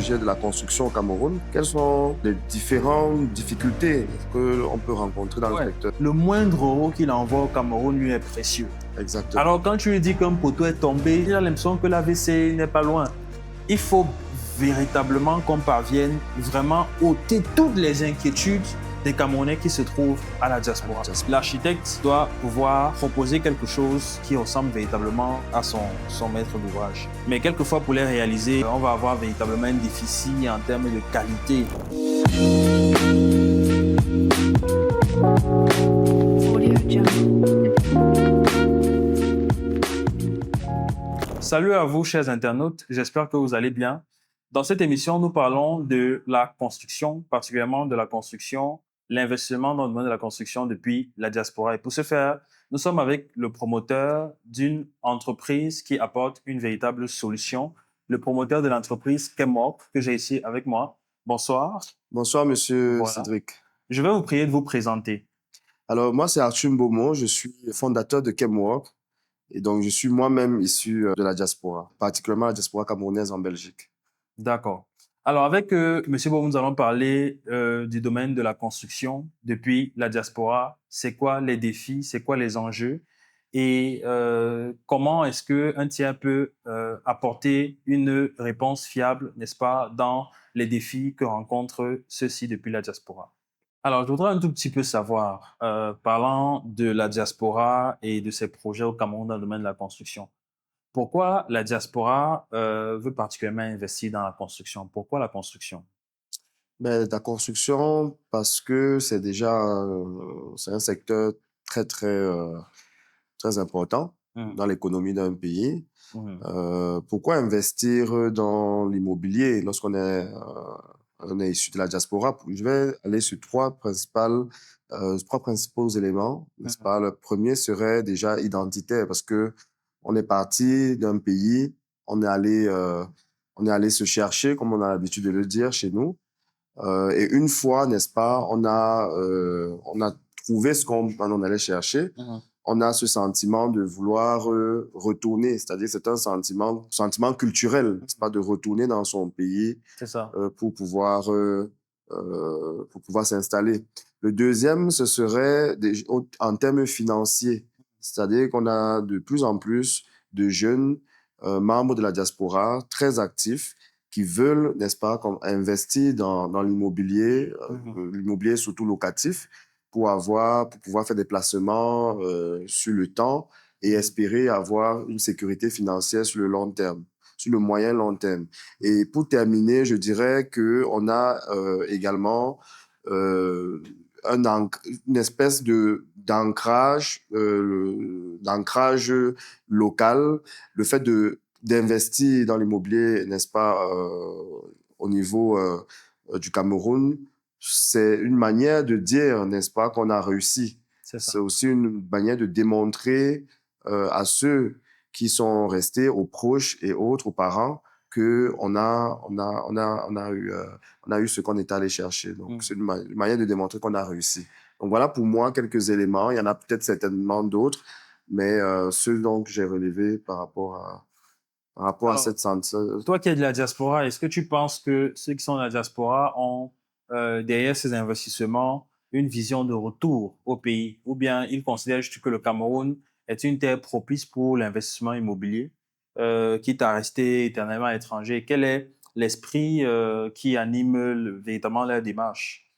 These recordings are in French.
sujet de la construction au Cameroun. Quelles sont les différentes difficultés que l'on peut rencontrer dans le secteur? Le moindre euro qu'il envoie au Cameroun lui est précieux. Exactement. Alors quand tu lui dis qu'un poteau est tombé, il a l'impression que l'AVC n'est pas loin. Il faut véritablement qu'on parvienne vraiment ôter toutes les inquiétudes des Camerounais qui se trouvent à la diaspora. L'architecte doit pouvoir proposer quelque chose qui ressemble véritablement à son maître d'ouvrage. Mais quelquefois, pour les réaliser, on va avoir véritablement un déficit en termes de qualité. Salut à vous, chers internautes. J'espère que vous allez bien. Dans cette émission, nous parlons de la construction, particulièrement de la construction, l'investissement dans le domaine de la construction depuis la diaspora. Et pour ce faire, nous sommes avec le promoteur d'une entreprise qui apporte une véritable solution, le promoteur de l'entreprise Kemwork, que j'ai ici avec moi. Bonsoir. Bonsoir, monsieur Voilà. Cédric. Je vais vous prier de vous présenter. Alors, moi, c'est Arthur Mbomo. Je suis fondateur de Kemwork. Et donc, je suis moi-même issu de la diaspora, particulièrement la diaspora camerounaise en Belgique. D'accord. Alors, avec M. Bobo, nous allons parler du domaine de la construction depuis la diaspora. C'est quoi les défis? C'est quoi les enjeux? Et comment est-ce qu'un tiers peut apporter une réponse fiable, n'est-ce pas, dans les défis que rencontrent ceux-ci depuis la diaspora? Alors, je voudrais un tout petit peu savoir, parlant de la diaspora et de ses projets au Cameroun dans le domaine de la construction. Pourquoi la diaspora veut particulièrement investir dans la construction? Pourquoi la construction? Mais la construction, parce que c'est déjà c'est un secteur très important dans l'économie d'un pays. Pourquoi investir dans l'immobilier lorsqu'on on est issu de la diaspora? Je vais aller sur trois principaux éléments, n'est-ce pas? Le premier serait déjà identitaire, parce que on est parti d'un pays, on est allé se chercher, comme on a l'habitude de le dire chez nous. Et une fois, n'est-ce pas, on a trouvé ce qu'on en allait chercher. On a ce sentiment de vouloir retourner, c'est-à-dire c'est un sentiment culturel, n'est-ce pas, de retourner dans son pays C'est ça. pour pouvoir s'installer. Le deuxième, ce serait en termes financiers, c'est-à-dire qu'on a de plus en plus de jeunes membres de la diaspora très actifs qui veulent, n'est-ce pas, investir dans l'immobilier, l'immobilier surtout locatif, pour pouvoir faire des placements sur le temps et espérer avoir une sécurité financière sur le long terme, sur le moyen long terme. Et pour terminer, je dirais que on a également une espèce d'ancrage local, le fait d'investir dans l'immobilier, n'est-ce pas, au niveau du Cameroun, c'est une manière de dire, n'est-ce pas, qu'on a réussi. C'est aussi une manière de démontrer à ceux qui sont restés, aux proches et autres, aux parents, que on a eu ce qu'on est allé chercher. Donc, c'est une manière de démontrer qu'on a réussi. Donc, voilà pour moi quelques éléments. Il y en a peut-être certainement d'autres, mais ceux donc j'ai relevés par rapport à cette santé. Toi qui es de la diaspora, est-ce que tu penses que ceux qui sont de la diaspora ont derrière ces investissements une vision de retour au pays, ou bien ils considèrent juste que le Cameroun est une terre propice pour l'investissement immobilier, quitte à rester éternellement à l'étranger? Quel est l'esprit qui anime véritablement leur démarche?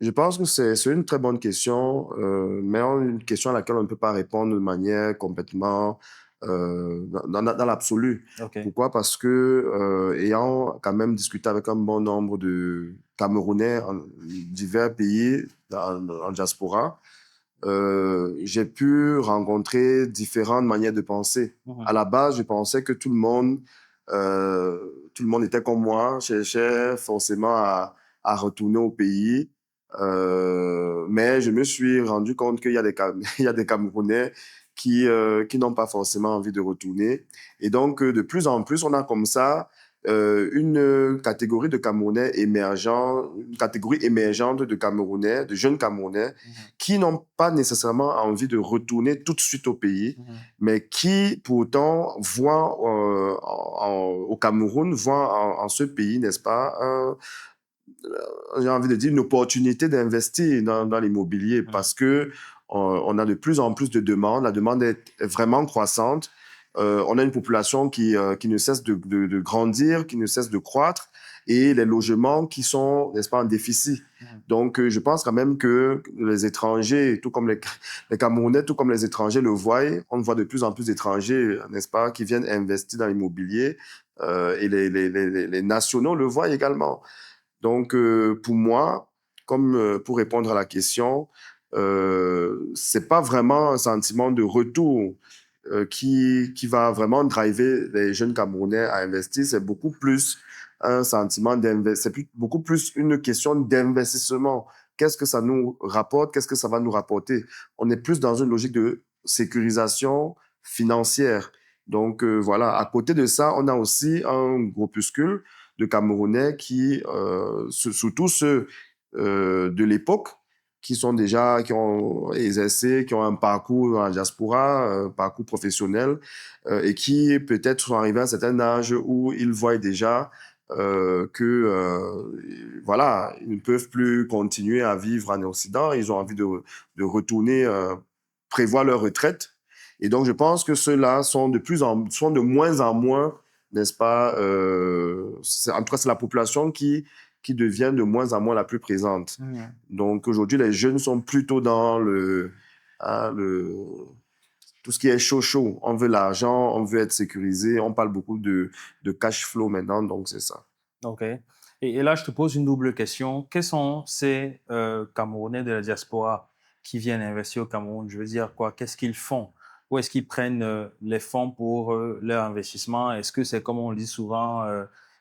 Je pense que c'est une très bonne question, mais une question à laquelle on ne peut pas répondre de manière complètement dans l'absolu. Okay. Pourquoi? Parce que ayant quand même discuté avec un bon nombre de Camerounais en divers pays en diaspora, j'ai pu rencontrer différentes manières de penser. À la base, je pensais que tout le monde était comme moi, cherchait forcément à retourner au pays. Mais je me suis rendu compte qu'il y a il y a des Camerounais qui n'ont pas forcément envie de retourner. Et donc, de plus en plus, on a comme ça une catégorie de Camerounais émergents, une catégorie émergente de Camerounais, de jeunes Camerounais, qui n'ont pas nécessairement envie de retourner tout de suite au pays, mais qui pourtant voient au Cameroun, voient en ce pays, n'est-ce pas, j'ai envie de dire, une opportunité d'investir dans l'immobilier parce que on a de plus en plus de demandes. La demande est vraiment croissante. On a une population qui ne cesse de grandir, qui ne cesse de croître et les logements qui sont, n'est-ce pas, en déficit. Donc, je pense quand même que les étrangers, tout comme les Camerounais, tout comme les étrangers le voient, on voit de plus en plus d'étrangers, n'est-ce pas, qui viennent investir dans l'immobilier et les nationaux le voient également. Donc, pour moi, comme pour répondre à la question, c'est pas vraiment un sentiment de retour qui va vraiment driver les jeunes Camerounais à investir. C'est beaucoup plus un sentiment beaucoup plus une question d'investissement. Qu'est-ce que ça nous rapporte? Qu'est-ce que ça va nous rapporter? On est plus dans une logique de sécurisation financière. Donc, voilà. À côté de ça, on a aussi un groupuscule de Camerounais qui, surtout ceux de l'époque, qui ont exercé, qui ont un parcours dans la diaspora, un parcours professionnel, et qui peut-être sont arrivés à un certain âge où ils voient déjà voilà, ils ne peuvent plus continuer à vivre en Occident. Ils ont envie de retourner prévoir leur retraite. Et donc, je pense que ceux-là sont de moins en moins, n'est-ce pas, en tout cas, c'est la population qui devient de moins en moins la plus présente. Donc, aujourd'hui, les jeunes sont plutôt dans tout ce qui est chaud. On veut l'argent, on veut être sécurisé. On parle beaucoup de cash flow maintenant, donc c'est ça. OK. Et là, je te pose une double question. Quels sont ces Camerounais de la diaspora qui viennent investir au Cameroun? Je veux dire quoi? Qu'est-ce qu'ils font? Où est-ce qu'ils prennent les fonds pour leur investissement? Est-ce que c'est comme on le dit souvent,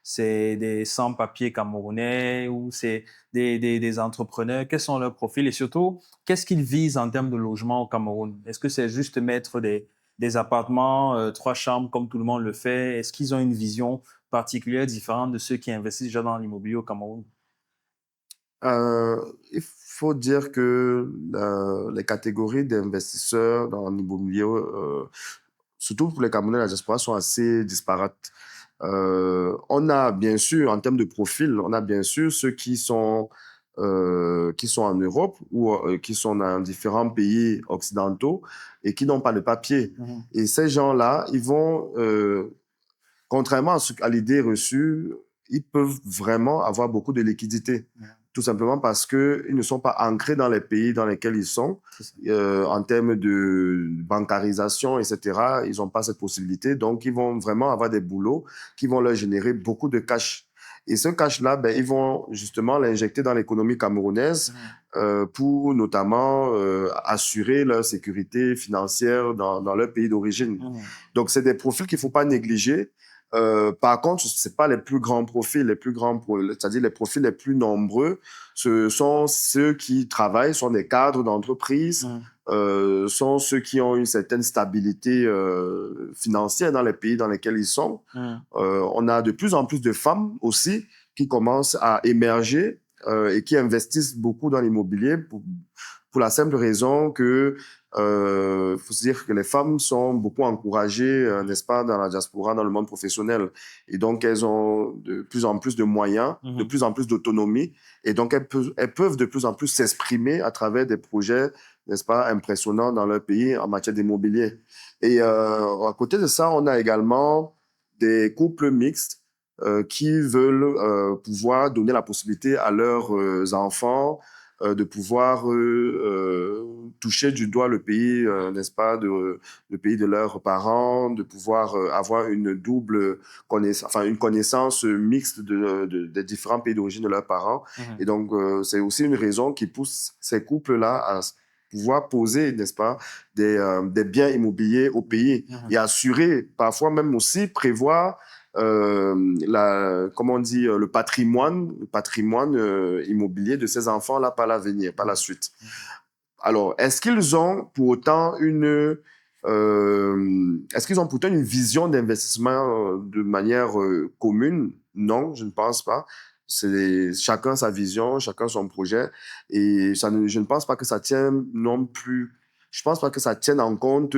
c'est des sans-papiers camerounais ou c'est des entrepreneurs? Quels sont leurs profils? Et surtout, qu'est-ce qu'ils visent en termes de logement au Cameroun? Est-ce que c'est juste mettre des appartements, 3 chambres comme tout le monde le fait? Est-ce qu'ils ont une vision particulière, différente de ceux qui investissent déjà dans l'immobilier au Cameroun? Il faut dire que les catégories d'investisseurs dans l'immobilier, surtout pour les Camerounais de la diaspora, sont assez disparates. On a bien sûr, en termes de profil, on a bien sûr ceux qui sont en Europe ou qui sont dans différents pays occidentaux et qui n'ont pas de papier. Et ces gens-là, ils vont, contrairement à l'idée reçue, ils peuvent vraiment avoir beaucoup de liquidités. Tout simplement parce qu'ils ne sont pas ancrés dans les pays dans lesquels ils sont. En termes de bancarisation, etc., ils n'ont pas cette possibilité. Donc, ils vont vraiment avoir des boulots qui vont leur générer beaucoup de cash. Et ce cash-là, ben, ils vont justement l'injecter dans l'économie camerounaise pour notamment assurer leur sécurité financière dans leur pays d'origine. Donc, c'est des profils qu'il ne faut pas négliger. Par contre, c'est pas les plus grands profils, c'est-à-dire les profils les plus nombreux, ce sont ceux qui travaillent, sont des cadres d'entreprise, sont ceux qui ont une certaine stabilité financière dans les pays dans lesquels ils sont. On a de plus en plus de femmes aussi qui commencent à émerger et qui investissent beaucoup dans l'immobilier pour la simple raison que faut se dire que les femmes sont beaucoup encouragées, n'est-ce pas, dans la diaspora, dans le monde professionnel. Et donc, elles ont de plus en plus de moyens, de plus en plus d'autonomie. Et donc, elles peuvent de plus en plus s'exprimer à travers des projets, n'est-ce pas, impressionnants dans leur pays en matière d'immobilier. Et à côté de ça, on a également des couples mixtes qui veulent pouvoir donner la possibilité à leurs enfants de pouvoir toucher du doigt le pays, n'est-ce pas, le pays de leurs parents, de pouvoir avoir une double connaissance, enfin une connaissance mixte des différents pays d'origine de leurs parents. Et donc, c'est aussi une raison qui pousse ces couples-là à pouvoir poser, n'est-ce pas, des biens immobiliers au pays et assurer, parfois même aussi prévoir comment on dit, le patrimoine immobilier de ces enfants-là par l'avenir, par la suite. Alors, est-ce qu'ils ont pour autant Est-ce qu'ils ont pourtant une vision d'investissement de manière commune? Non, je ne pense pas. C'est chacun sa vision, chacun son projet. Et je ne pense pas que ça tienne non plus. Je pense pas que ça tienne en compte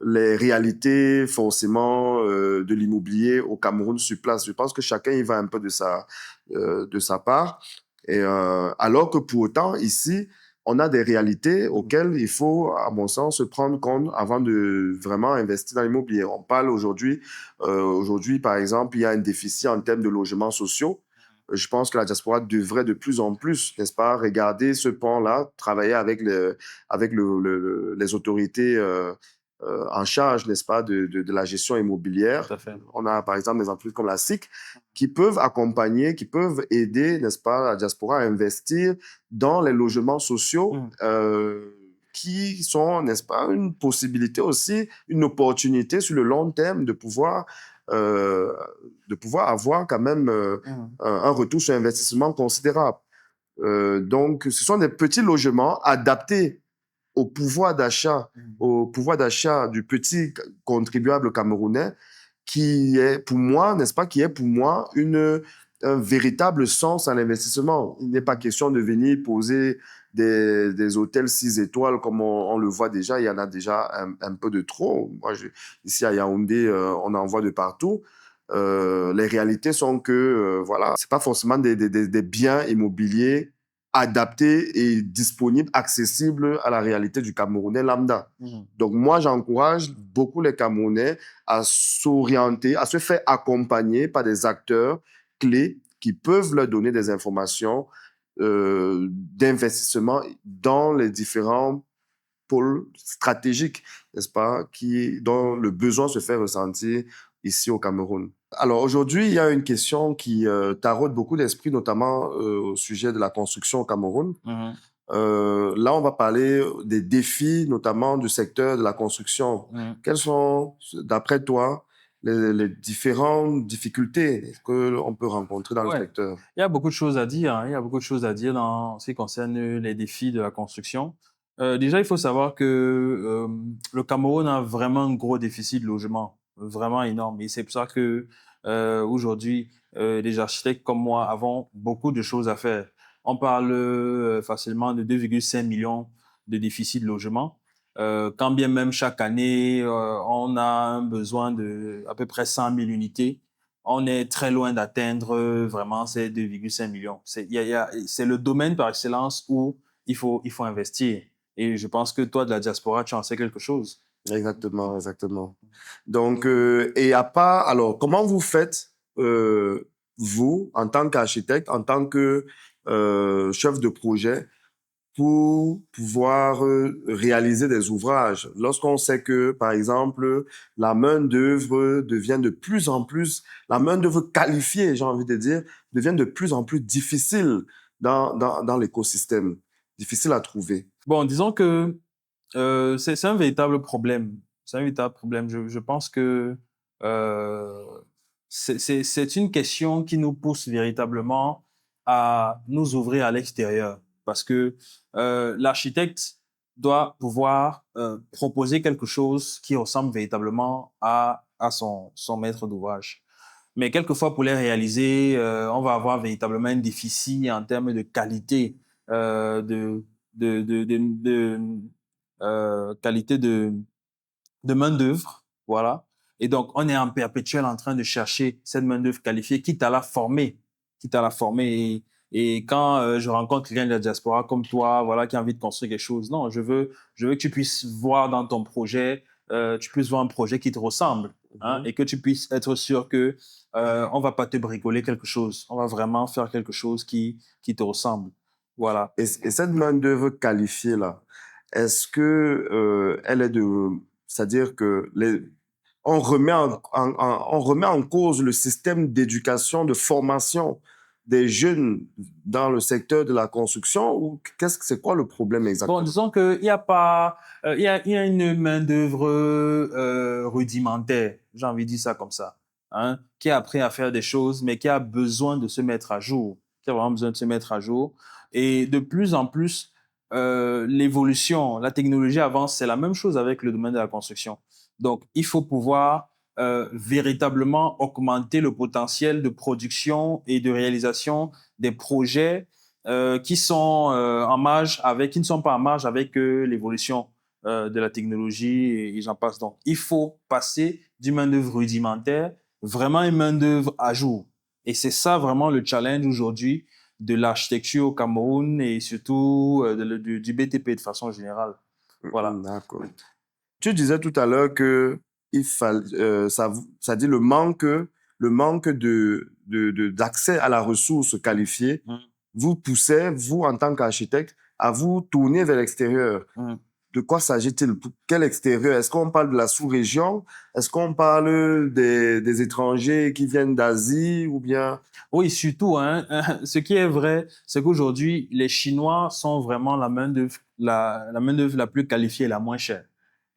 les réalités forcément de l'immobilier au Cameroun sur place. Je pense que chacun y va un peu de sa part. Et alors que pour autant, ici, on a des réalités auxquelles il faut, à mon sens, se prendre compte avant de vraiment investir dans l'immobilier. On parle aujourd'hui, par exemple, il y a un déficit en termes de logements sociaux. Je pense que la diaspora devrait de plus en plus, n'est-ce pas, regarder ce pan-là, travailler avec les autorités en charge, n'est-ce pas, de la gestion Tout immobilière. à fait. On a, par exemple, des entreprises comme la SIC qui peuvent accompagner, qui peuvent aider, n'est-ce pas, la diaspora à investir dans les logements sociaux qui sont, n'est-ce pas, une possibilité aussi, une opportunité sur le long terme euh, de pouvoir avoir quand même un retour sur investissement considérable. Donc, ce sont des petits logements adaptés au pouvoir d'achat, au pouvoir d'achat du petit contribuable camerounais qui est pour moi, n'est-ce pas, qui est pour moi un véritable sens à l'investissement. Il n'est pas question de venir poser des hôtels 6 étoiles comme on le voit déjà. Il y en a déjà un peu de trop. Ici à Yaoundé, on en voit de partout. Les réalités sont que, voilà, c'est pas forcément des biens immobiliers adaptés et disponibles, accessibles à la réalité du Camerounais lambda. Donc moi, j'encourage beaucoup les Camerounais à s'orienter, à se faire accompagner par des acteurs clés qui peuvent leur donner des informations d'investissement dans les différents pôles stratégiques, n'est-ce pas, dont le besoin se fait ressentir ici au Cameroun. Alors aujourd'hui, il y a une question qui taraude beaucoup d'esprit, notamment au sujet de la construction au Cameroun. Là, on va parler des défis, notamment du secteur de la construction. Quelles sont, d'après toi, les différentes difficultés qu'on peut rencontrer dans le Ouais, secteur? il y a beaucoup de choses à dire, hein. Il y a beaucoup de choses à dire dans ce qui concerne les défis de la construction. Déjà, il faut savoir que le Cameroun a vraiment un gros déficit de logement, vraiment énorme. Et c'est pour ça que aujourd'hui, les architectes comme moi avons beaucoup de choses à faire. On parle facilement de 2,5 millions de déficit de logement. Quand bien même chaque année, on a un besoin de à peu près 100 000 unités, on est très loin d'atteindre vraiment ces 2,5 millions. C'est le domaine par excellence où il faut investir. Et je pense que toi, de la diaspora, tu en sais quelque chose. Exactement, exactement. Donc, et à part, alors, comment vous faites, vous, en tant qu'architecte, en tant que chef de projet, pour pouvoir réaliser des ouvrages. Lorsqu'on sait que, par exemple, la main-d'œuvre devient de plus en plus, la main-d'œuvre qualifiée, j'ai envie de dire, devient de plus en plus difficile dans l'écosystème, difficile à trouver. Bon, disons que c'est un véritable problème. C'est un véritable problème. Je pense que euh, c'est une question qui nous pousse véritablement à nous ouvrir à l'extérieur. Parce que l'architecte doit pouvoir proposer quelque chose qui ressemble véritablement à son maître d'ouvrage. Mais quelquefois, pour les réaliser, on va avoir véritablement un déficit en termes de qualité, de qualité de main-d'œuvre. Voilà. Et donc, on est en perpétuel en train de chercher cette main-d'œuvre qualifiée, quitte à la former. Quitte à la former. Et quand je rencontre quelqu'un de la diaspora comme toi, voilà, qui a envie de construire quelque chose, non, je veux que tu puisses voir dans ton projet, tu puisses voir un projet qui te ressemble, hein, et que tu puisses être sûr que on va pas te bricoler quelque chose. On va vraiment faire quelque chose qui te ressemble. Voilà. Et cette main-d'œuvre qualifiée là, est-ce que elle est c'est-à-dire que on remet en cause le système d'éducation, de formation des jeunes dans le secteur de la construction ou c'est quoi le problème Bon, exactement? disons qu'il y a pas, il y a une main-d'œuvre rudimentaire, j'ai envie de dire ça comme ça, hein, qui a appris à faire des choses, mais qui a besoin de se mettre à jour, qui a vraiment besoin de se mettre à jour. Et de plus en plus, l'évolution, la technologie avance, c'est la même chose avec le domaine de la construction. Donc, il faut pouvoir véritablement augmenter le potentiel de production et de réalisation des projets qui sont en marge avec, qui ne sont pas en marge avec l'évolution de la technologie et j'en passe. Donc, il faut passer d'une main-d'œuvre rudimentaire vraiment une main-d'œuvre à jour. Et c'est ça vraiment le challenge aujourd'hui de l'architecture au Cameroun et surtout du BTP de façon générale. Voilà. D'accord. Tu disais tout à l'heure que ça dit le manque d'accès à la ressource qualifiée vous poussait, vous, en tant qu'architecte, à vous tourner vers l'extérieur. De quoi s'agit-il? Quel extérieur? Est-ce qu'on parle de la sous-région? Est-ce qu'on parle des étrangers qui viennent d'Asie ou bien... Oui, surtout, hein, ce qui est vrai, c'est qu'aujourd'hui, les Chinois sont vraiment la main-d'œuvre la plus qualifiée et la moins chère.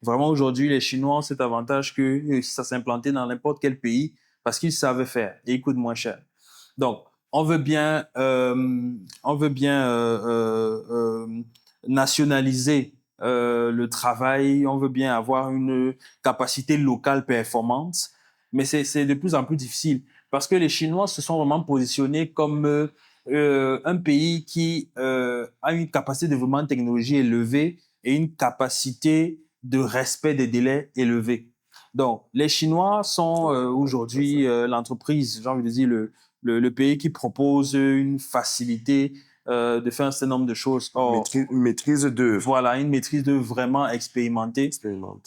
Vraiment, aujourd'hui, les Chinois ont cet avantage que ça s'implanter dans n'importe quel pays parce qu'ils savent faire et ils coûtent moins cher. Donc, on veut bien nationaliser le travail, on veut bien avoir une capacité locale performante, mais c'est de plus en plus difficile parce que les Chinois se sont vraiment positionnés comme un pays qui a une capacité de développement de technologie élevée et une capacité de respect des délais élevés. Donc, les Chinois sont aujourd'hui l'entreprise, j'ai envie de dire, le pays qui propose une facilité de faire un certain nombre de choses. Or, maîtrise d'œuvre. Voilà, une maîtrise d'œuvre vraiment expérimentée.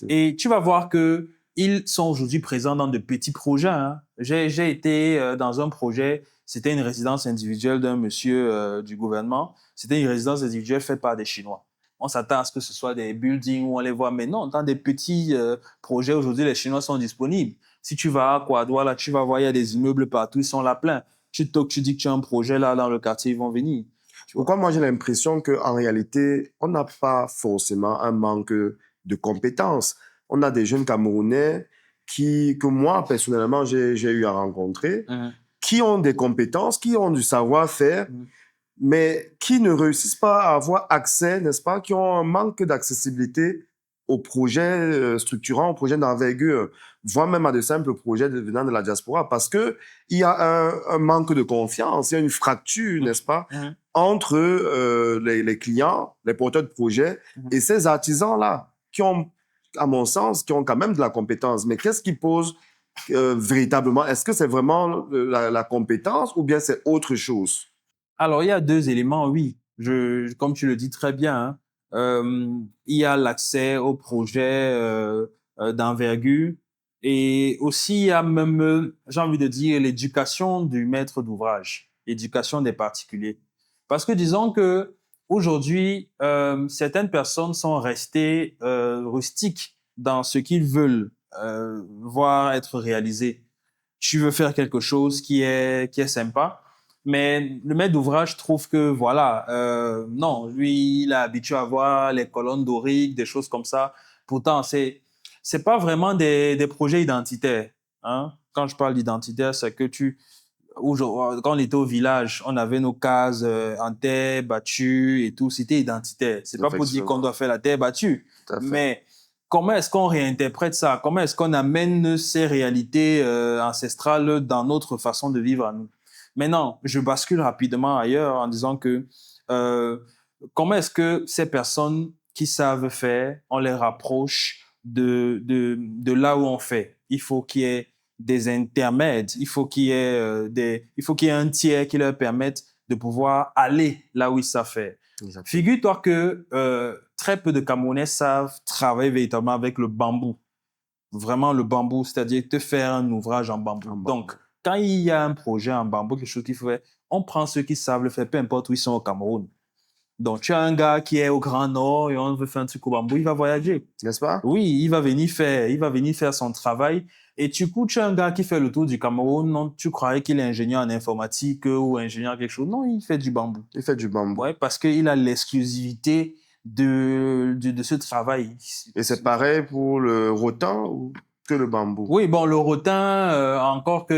Et tu vas voir que ils sont aujourd'hui présents dans de petits projets. Hein. J'ai été dans un projet, c'était une résidence individuelle d'un monsieur du gouvernement. C'était une résidence individuelle faite par des Chinois. On s'attend à ce que ce soit des buildings où on les voit, mais non, dans des petits projets, aujourd'hui, les Chinois sont disponibles. Si tu vas à Kouadoua, tu vas voir, il y a des immeubles partout, ils sont là pleins. Tu dis que tu as un projet là dans le quartier, ils vont venir. Pourquoi moi j'ai l'impression qu'en réalité, on n'a pas forcément un manque de compétences. On a des jeunes Camerounais que moi, personnellement, j'ai eu à rencontrer, qui ont des compétences, qui ont du savoir-faire, mais qui ne réussissent pas à avoir accès, n'est-ce pas, qui ont un manque d'accessibilité aux projets structurants, aux projets d'envergure, voire même à de simples projets venant de la diaspora, parce qu'il y a un manque de confiance, il y a une fracture, n'est-ce pas, entre les clients, les porteurs de projets et ces artisans-là, qui ont, à mon sens, qui ont quand même de la compétence. Mais qu'est-ce qui pose véritablement? Est-ce que c'est vraiment la compétence ou bien c'est autre chose? Alors, il y a deux éléments, oui. Comme tu le dis très bien, hein, il y a l'accès aux projets d'envergure et aussi il y a même, j'ai envie de dire, l'éducation du maître d'ouvrage, l'éducation des particuliers. Parce que disons que aujourd'hui, certaines personnes sont restées rustiques dans ce qu'ils veulent voir être réalisé. Tu veux faire quelque chose qui est sympa, mais le maître d'ouvrage trouve que, voilà, non, lui, il est habitué à voir les colonnes doriques, des choses comme ça. Pourtant, c'est pas vraiment des projets identitaires. Hein? Quand je parle d'identitaire, c'est que quand on était au village, on avait nos cases en terre battue et tout. C'était identitaire. C'est pas pour dire qu'on doit faire la terre battue. Mais comment est-ce qu'on réinterprète ça? Comment est-ce qu'on amène ces réalités ancestrales dans notre façon de vivre à nous? Maintenant, je bascule rapidement ailleurs en disant que comment est-ce que ces personnes qui savent faire, on les rapproche de là où on fait? Il faut qu'il y ait des intermèdes, il faut qu'il y ait un tiers qui leur permette de pouvoir aller là où ils savent faire. Exactement. Figure-toi que très peu de Camerounais savent travailler véritablement avec le bambou. Vraiment le bambou, c'est-à-dire te faire un ouvrage en bambou. Donc, quand il y a un projet en bambou, quelque chose qu'il faut faire, on prend ceux qui savent le faire, peu importe où ils sont au Cameroun. Donc, tu as un gars qui est au Grand Nord et on veut faire un truc au bambou, il va voyager. N'est-ce pas? Oui, il va venir faire son travail. Et du coup, tu as un gars qui fait le tour du Cameroun, non, tu croyais qu'il est ingénieur en informatique ou ingénieur quelque chose. Non, il fait du bambou. Il fait du bambou. Ouais, parce qu'il a l'exclusivité de ce travail. Et c'est pareil pour le rotan ou... Que le bambou. Oui, bon, le rotin, encore que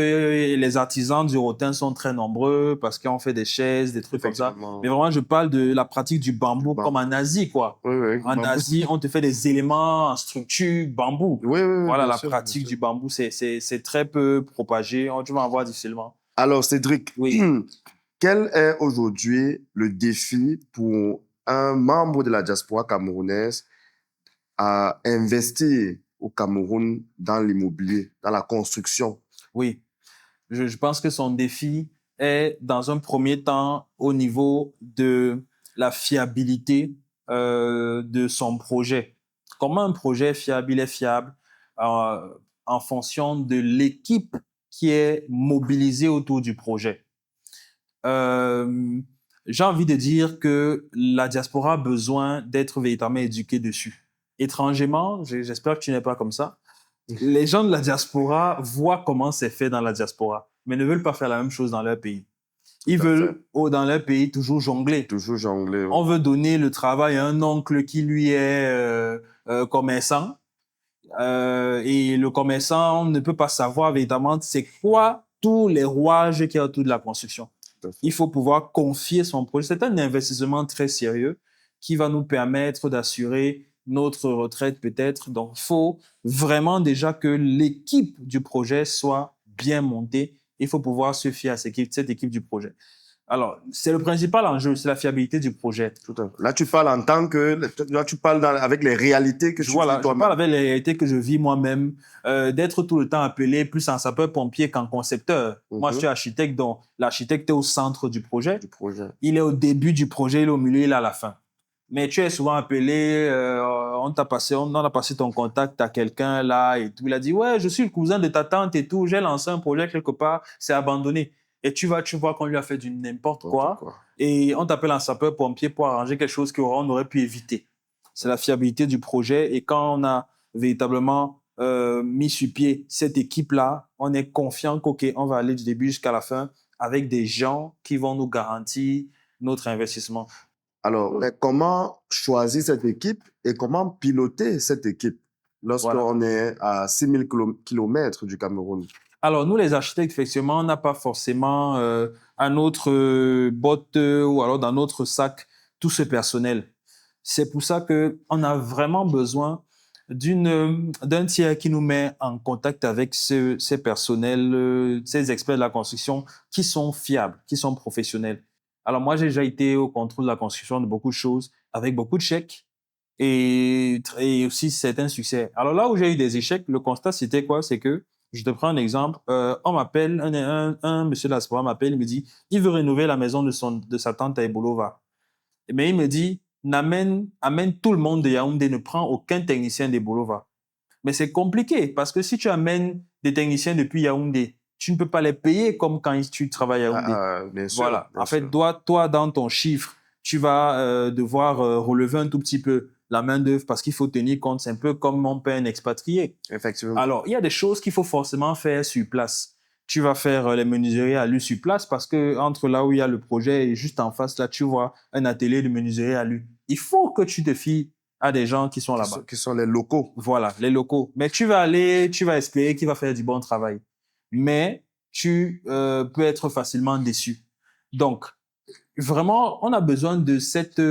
les artisans du rotin sont très nombreux parce qu'on fait des chaises, des trucs comme ça. Mais vraiment, je parle de la pratique du bambou comme en Asie, quoi. Oui, oui. En Bambou. Asie, on te fait des éléments en structure bambou. Oui, oui, oui, Voilà, bien la sûr, pratique bien sûr. du bambou, c'est très peu propagé. Tu vas en voir difficilement. Alors, Cédric, Oui. quel est aujourd'hui le défi pour un membre de la diaspora camerounaise à investir au Cameroun dans l'immobilier, dans la construction? Oui. Je pense que son défi est, dans un premier temps, au niveau de la fiabilité de son projet. Comment un projet est fiable? Il est fiable en fonction de l'équipe qui est mobilisée autour du projet. J'ai envie de dire que la diaspora a besoin d'être véritablement éduquée dessus. Étrangement, j'espère que tu n'es pas comme ça. Les gens de la diaspora voient comment c'est fait dans la diaspora, mais ne veulent pas faire la même chose dans leur pays. Ils Tout à fait. veulent, dans leur pays, toujours jongler. Toujours jongler. On veut donner le travail à un oncle qui, lui, est commerçant. Et le commerçant ne peut pas savoir véritablement c'est quoi tous les rouages qu'il y a autour de la construction. Il faut pouvoir confier son projet. C'est un investissement très sérieux qui va nous permettre d'assurer notre retraite peut-être. Donc, il faut vraiment déjà que l'équipe du projet soit bien montée. Il faut pouvoir se fier à cette équipe du projet. Alors, c'est le principal enjeu, c'est la fiabilité du projet. Tout à fait. Là, tu parles en tant que... Là, tu parles avec les réalités que tu vis toi-même. Je parle avec les réalités que je vis moi-même, d'être tout le temps appelé plus en sapeur-pompier qu'en concepteur. Moi, je suis architecte, donc l'architecte est au centre du projet. Il est au début du projet, il est au milieu, il est à la fin. Mais tu es souvent appelé, on a passé ton contact à quelqu'un là et tout. Il a dit, ouais, je suis le cousin de ta tante et tout, j'ai lancé un projet quelque part, c'est abandonné. Et tu vois qu'on lui a fait du n'importe quoi. Et on t'appelle un sapeur-pompier pour arranger quelque chose qu'on aurait pu éviter. C'est la fiabilité du projet. Et quand on a véritablement mis sur pied cette équipe-là, on est confiant qu'OK, on va aller du début jusqu'à la fin avec des gens qui vont nous garantir notre investissement. Alors, mais comment choisir cette équipe et comment piloter cette équipe lorsqu'on est à 6000 km du Cameroun? Alors, nous, les architectes, effectivement, on n'a pas forcément à notre botte ou alors dans notre sac tout ce personnel. C'est pour ça qu'on a vraiment besoin d'un tiers qui nous met en contact avec ces personnels, ces experts de la construction qui sont fiables, qui sont professionnels. Alors, moi, j'ai déjà été au contrôle de la construction de beaucoup de choses, avec beaucoup de chèques et aussi certains succès. Alors là où j'ai eu des échecs, le constat, c'était quoi? C'est que je te prends un exemple. On m'appelle, un monsieur de la diaspora m'appelle, il me dit, il veut rénover la maison de sa tante à Ebolova. Mais il me dit, amène tout le monde de Yaoundé, ne prends aucun technicien d'Ebolova. Mais c'est compliqué parce que si tu amènes des techniciens depuis Yaoundé, tu ne peux pas les payer comme quand tu travailles à Yaoundé. Bien sûr. Voilà. Bien en fait, sûr. toi, dans ton chiffre, tu vas devoir relever un tout petit peu la main-d'œuvre parce qu'il faut tenir compte. C'est un peu comme on paie un expatrié. Effectivement. Alors, il y a des choses qu'il faut forcément faire sur place. Tu vas faire les menuiseries à lui sur place parce que entre là où il y a le projet et juste en face, là, tu vois un atelier de menuiserie à lui. Il faut que tu te fies à des gens qui sont là-bas. Qui sont les locaux. Voilà, les locaux. Mais tu vas espérer qu'il va faire du bon travail. Mais tu peux être facilement déçu. Donc, vraiment, on a besoin de cette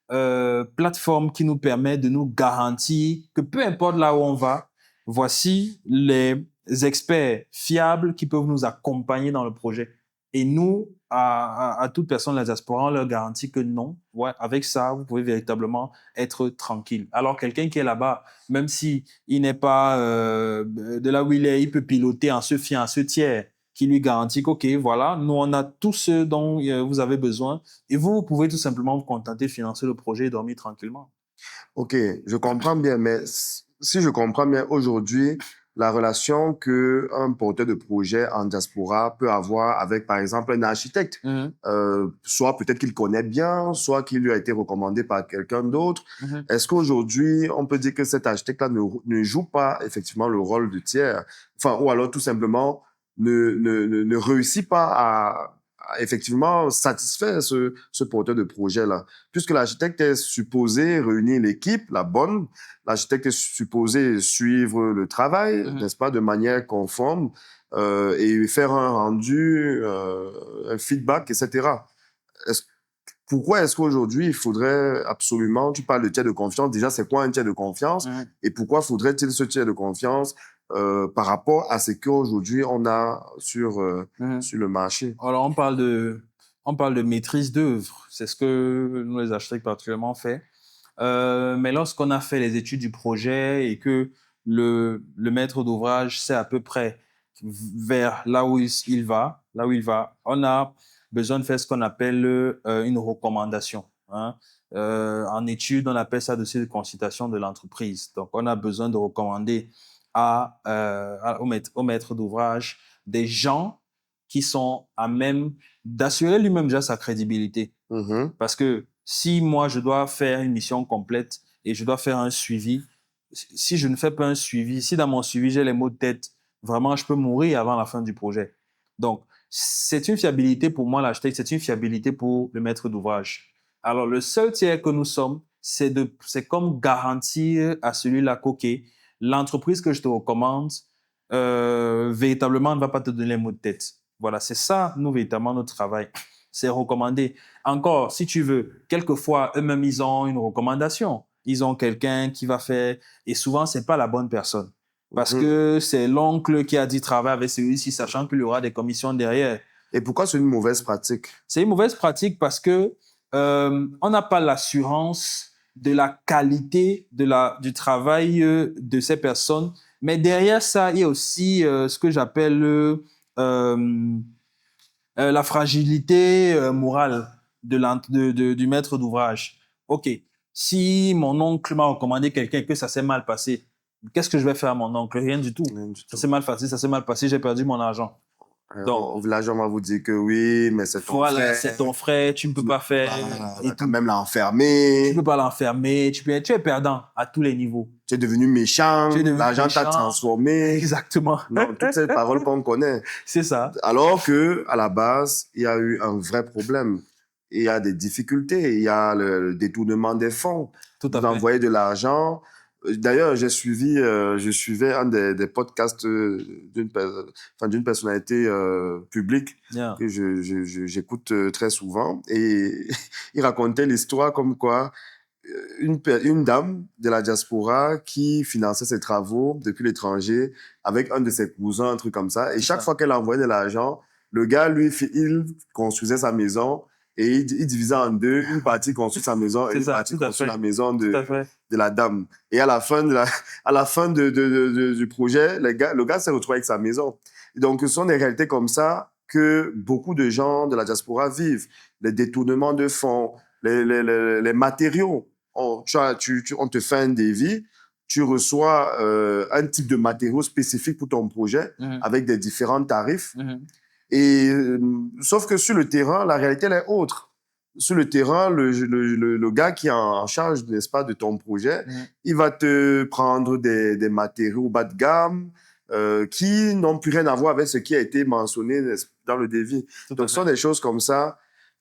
plateforme qui nous permet de nous garantir que peu importe là où on va, voici les experts fiables qui peuvent nous accompagner dans le projet. Et nous, à toute personne de la diaspora, on leur garantit que non, ouais, avec ça, vous pouvez véritablement être tranquille. Alors, quelqu'un qui est là-bas, même si il n'est pas de là où il est, il peut piloter en se fiant à ce tiers qui lui garantit qu'OK, voilà, nous, on a tout ce dont vous avez besoin et vous pouvez tout simplement vous contenter de financer le projet et dormir tranquillement. OK, je comprends bien, mais si je comprends bien, aujourd'hui, la relation qu'un porteur de projet en diaspora peut avoir avec, par exemple, un architecte, soit peut-être qu'il connaît bien, soit qu'il lui a été recommandé par quelqu'un d'autre. Est-ce qu'aujourd'hui, on peut dire que cet architecte-là ne joue pas effectivement le rôle de tiers, enfin, ou alors tout simplement ne réussit pas effectivement satisfait ce porteur de projet-là. Puisque l'architecte est supposé réunir l'équipe, la bonne, l'architecte est supposé suivre le travail, n'est-ce pas, de manière conforme, et faire un rendu, un feedback, etc. Est-ce Pourquoi est-ce qu'aujourd'hui, il faudrait absolument, tu parles de tiers de confiance, déjà, c'est quoi un tiers de confiance? Et pourquoi faudrait-il ce tiers de confiance par rapport à ce qu'aujourd'hui on a sur le marché? Alors, on parle de maîtrise d'œuvre. C'est ce que nous, les architectes, particulièrement fait. Mais lorsqu'on a fait les études du projet et que le maître d'ouvrage sait à peu près vers là où il va, on a besoin de faire ce qu'on appelle une recommandation. Hein. En études, on appelle ça dossier de consultation de l'entreprise. Donc, on a besoin de recommander au maître d'ouvrage des gens qui sont à même d'assurer lui-même déjà sa crédibilité. Parce que si moi, je dois faire une mission complète et je dois faire un suivi, si je ne fais pas un suivi, si dans mon suivi, j'ai les maux de tête, vraiment, je peux mourir avant la fin du projet. Donc, c'est une fiabilité pour moi, l'architecte, c'est une fiabilité pour le maître d'ouvrage. Alors, le seul tiers que nous sommes, c'est comme garantir à celui-là qu'OK, l'entreprise que je te recommande, véritablement ne va pas te donner les maux de tête. Voilà, c'est ça, nous, véritablement, notre travail. C'est recommander. Encore, si tu veux, quelquefois, eux-mêmes, ils ont une recommandation. Ils ont quelqu'un qui va faire, et souvent, c'est pas la bonne personne. Parce que c'est l'oncle qui a dit travailler avec celui-ci, sachant qu'il y aura des commissions derrière. Et pourquoi c'est une mauvaise pratique? C'est une mauvaise pratique parce que on n'a pas l'assurance de la qualité du travail de ces personnes. Mais derrière ça, il y a aussi ce que j'appelle la fragilité morale du maître d'ouvrage. OK, si mon oncle m'a recommandé quelqu'un et que ça s'est mal passé, qu'est-ce que je vais faire à mon oncle? Rien du tout. Ça s'est mal passé, j'ai perdu mon argent. Donc, au village, on va vous dire que oui, mais c'est ton frère. Voilà, c'est ton frère, tu ne peux pas faire. Et quand même l'enfermer. Tu ne peux pas l'enfermer, tu es perdant à tous les niveaux. Tu es devenu méchant, l'argent t'a transformé. Exactement. Non, toutes ces paroles qu'on connaît. C'est ça. Alors que, à la base, il y a eu un vrai problème. Il y a des difficultés, il y a le détournement des fonds. Tout à Vous fait. envoyez de l'argent. D'ailleurs, je suivais un des podcasts d'une personnalité publique que j'écoute très souvent. Et il racontait l'histoire comme quoi une dame de la diaspora qui finançait ses travaux depuis l'étranger avec un de ses cousins, un truc comme ça. Et chaque fois qu'elle envoyait de l'argent, le gars, lui, il construisait sa maison et il divisait en deux. Une partie construit sa maison et une partie construit la maison de la dame. Et à la fin du projet, le gars s'est retrouvé avec sa maison. Et donc, ce sont des réalités comme ça que beaucoup de gens de la diaspora vivent. Les détournements de fonds, les matériaux. On te fait un devis, tu reçois un type de matériaux spécifique pour ton projet avec des différents tarifs. Et sauf que sur le terrain, la réalité elle est autre. Sur le terrain, le gars qui est en charge, n'est-ce pas, de ton projet, il va te prendre des matériaux bas de gamme qui n'ont plus rien à voir avec ce qui a été mentionné dans le devis. Donc, ce sont des choses comme ça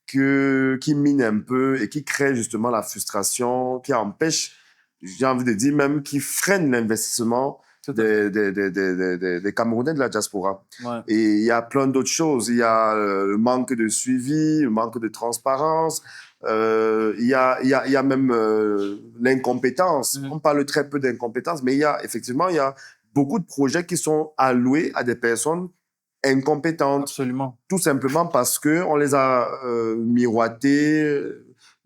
qui minent un peu et qui créent justement la frustration, qui empêchent, j'ai envie de dire même, qui freinent l'investissement des Camerounais de la diaspora. Ouais. Et il y a plein d'autres choses. Il y a le manque de suivi, le manque de transparence. Il y a même l'incompétence. On parle très peu d'incompétence, mais il y a beaucoup de projets qui sont alloués à des personnes incompétentes. Absolument. Tout simplement parce que on les a miroité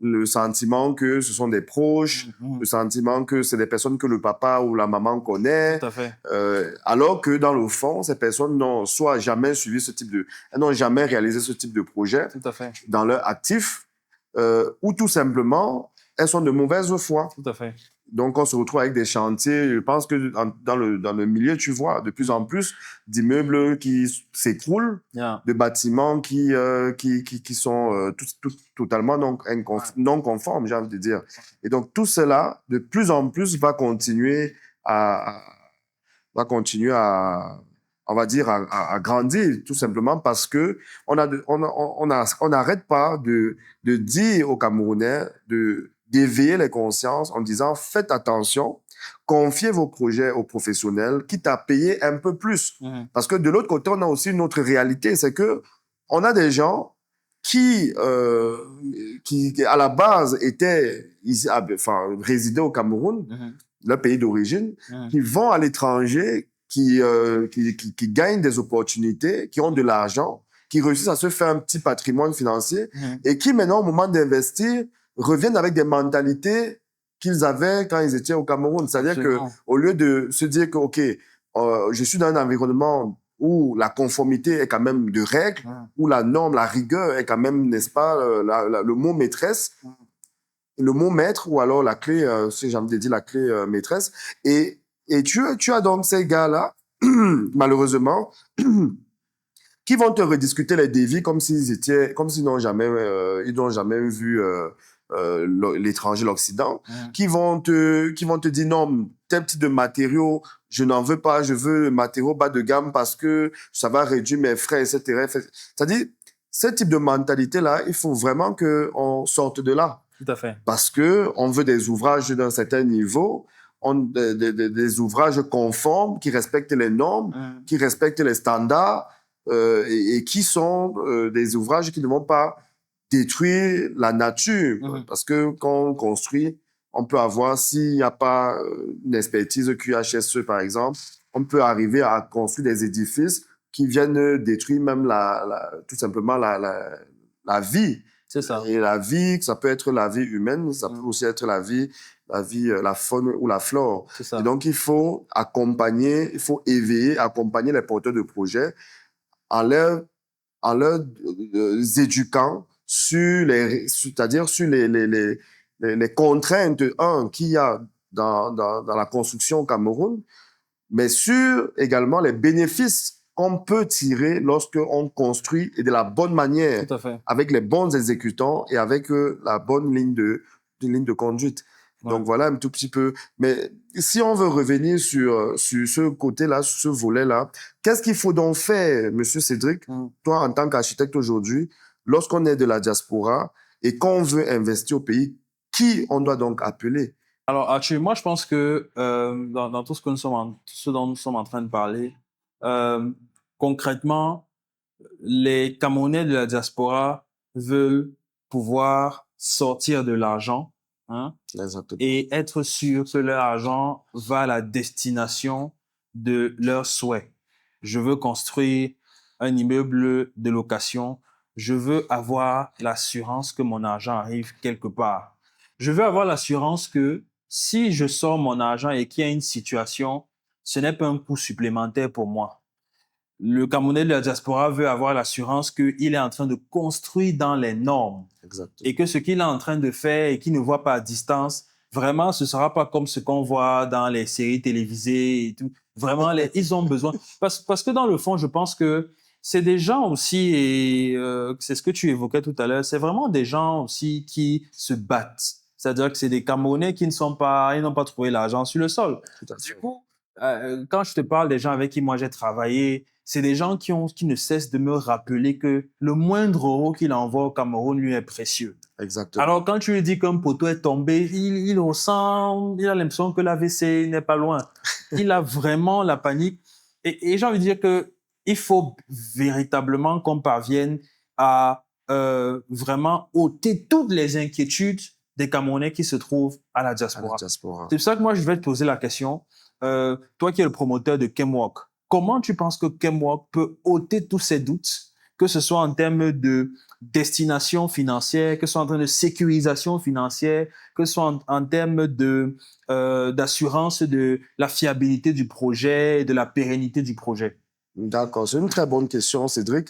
le sentiment que ce sont des proches, le sentiment que c'est des personnes que le papa ou la maman connaît. Tout à fait. Alors que dans le fond, ces personnes n'ont soit jamais suivi elles n'ont jamais réalisé ce type de projet Tout à fait. dans leur actif, ou tout simplement, elles sont de mauvaise foi. Tout à fait. Donc, on se retrouve avec des chantiers. Je pense que dans le milieu, tu vois de plus en plus d'immeubles qui s'écroulent, de bâtiments qui sont totalement non conformes, j'ai envie de dire. Et donc, tout cela, de plus en plus, va continuer à on va dire, à grandir, tout simplement parce que on n'arrête pas de dire aux Camerounais d'éveiller les consciences en disant faites attention, confiez vos projets aux professionnels, quitte à payer un peu plus. Parce que de l'autre côté, on a aussi une autre réalité, c'est que on a des gens qui à la base étaient ici, enfin, résidaient au Cameroun, leur pays d'origine, qui vont à l'étranger, qui gagnent des opportunités, qui ont de l'argent, qui réussissent à se faire un petit patrimoine financier et qui maintenant, au moment d'investir, reviennent avec des mentalités qu'ils avaient quand ils étaient au Cameroun. C'est-à-dire que au lieu de se dire que, OK, je suis dans un environnement où la conformité est quand même de règles, où la norme, la rigueur est quand même, n'est-ce pas, le mot maîtresse, le mot maître, ou alors la clé, si j'ai envie de dire la clé maîtresse. Et tu as donc ces gars-là, malheureusement, qui vont te rediscuter les dévis comme s'ils n'ont jamais, ils n'ont jamais vu l'étranger, l'Occident, qui vont te dire non, tel type de matériaux, je n'en veux pas, je veux le matériau bas de gamme parce que ça va réduire mes frais, etc. C'est-à-dire, ce type de mentalité-là, il faut vraiment qu'on sorte de là. Tout à fait. Parce que on veut des ouvrages d'un certain niveau, des ouvrages conformes qui respectent les normes, qui respectent les standards, et qui sont des ouvrages qui ne vont pas détruire la nature. Parce que quand on construit, on peut avoir, s'il n'y a pas une expertise QHSE, par exemple, on peut arriver à construire des édifices qui viennent détruire même tout simplement la vie. C'est ça. Et la vie, ça peut être la vie humaine, ça peut aussi être la faune ou la flore. C'est ça. Et donc, il faut accompagner, il faut éveiller, accompagner les porteurs de projets en leur éduquant c'est-à-dire sur les contraintes, qu'il y a dans la construction au Cameroun, mais sur également les bénéfices qu'on peut tirer lorsqu'on construit et de la bonne manière, Tout à fait. avec les bons exécutants et avec la bonne ligne de conduite. Ouais. Donc voilà un tout petit peu. Mais si on veut revenir sur ce côté-là, sur ce volet-là, qu'est-ce qu'il faut donc faire, Monsieur Cédric, toi en tant qu'architecte aujourd'hui, lorsqu'on est de la diaspora et qu'on veut investir au pays, qui on doit donc appeler? Alors, Archie, moi, je pense que dans tout ce ce dont nous sommes en train de parler, concrètement, les Camerounais de la diaspora veulent pouvoir sortir de l'argent, et être sûr que leur argent va à la destination de leurs souhaits. Je veux construire un immeuble de location. Je veux avoir l'assurance que mon argent arrive quelque part. Je veux avoir l'assurance que si je sors mon argent et qu'il y a une situation, ce n'est pas un coût supplémentaire pour moi. Le Camerounais de la diaspora veut avoir l'assurance qu'il est en train de construire dans les normes. Exactement. Et que ce qu'il est en train de faire et qu'il ne voit pas à distance, vraiment, ce ne sera pas comme ce qu'on voit dans les séries télévisées et tout. Vraiment, ils ont besoin. Parce que dans le fond, je pense que c'est des gens aussi, et c'est ce que tu évoquais tout à l'heure, c'est vraiment des gens aussi qui se battent. C'est-à-dire que c'est des Camerounais qui n'ont pas trouvé l'argent sur le sol. Du coup, quand je te parle des gens avec qui moi j'ai travaillé, c'est des gens qui ne cessent de me rappeler que le moindre euro qu'il envoie au Cameroun lui est précieux. Exactement. Alors, quand tu lui dis qu'un poteau est tombé, il ressent, il a l'impression que l'AVC n'est pas loin. Il a vraiment la panique. Et j'ai envie de dire que il faut véritablement qu'on parvienne à vraiment ôter toutes les inquiétudes des Camerounais qui se trouvent à la diaspora. C'est pour ça que moi, je vais te poser la question. Toi qui es le promoteur de Kemwalk, comment tu penses que Kemwalk peut ôter tous ces doutes, que ce soit en termes de destination financière, que ce soit en termes de sécurisation financière, que ce soit en termes d'assurance de la fiabilité du projet et de la pérennité du projet? D'accord, c'est une très bonne question, Cédric.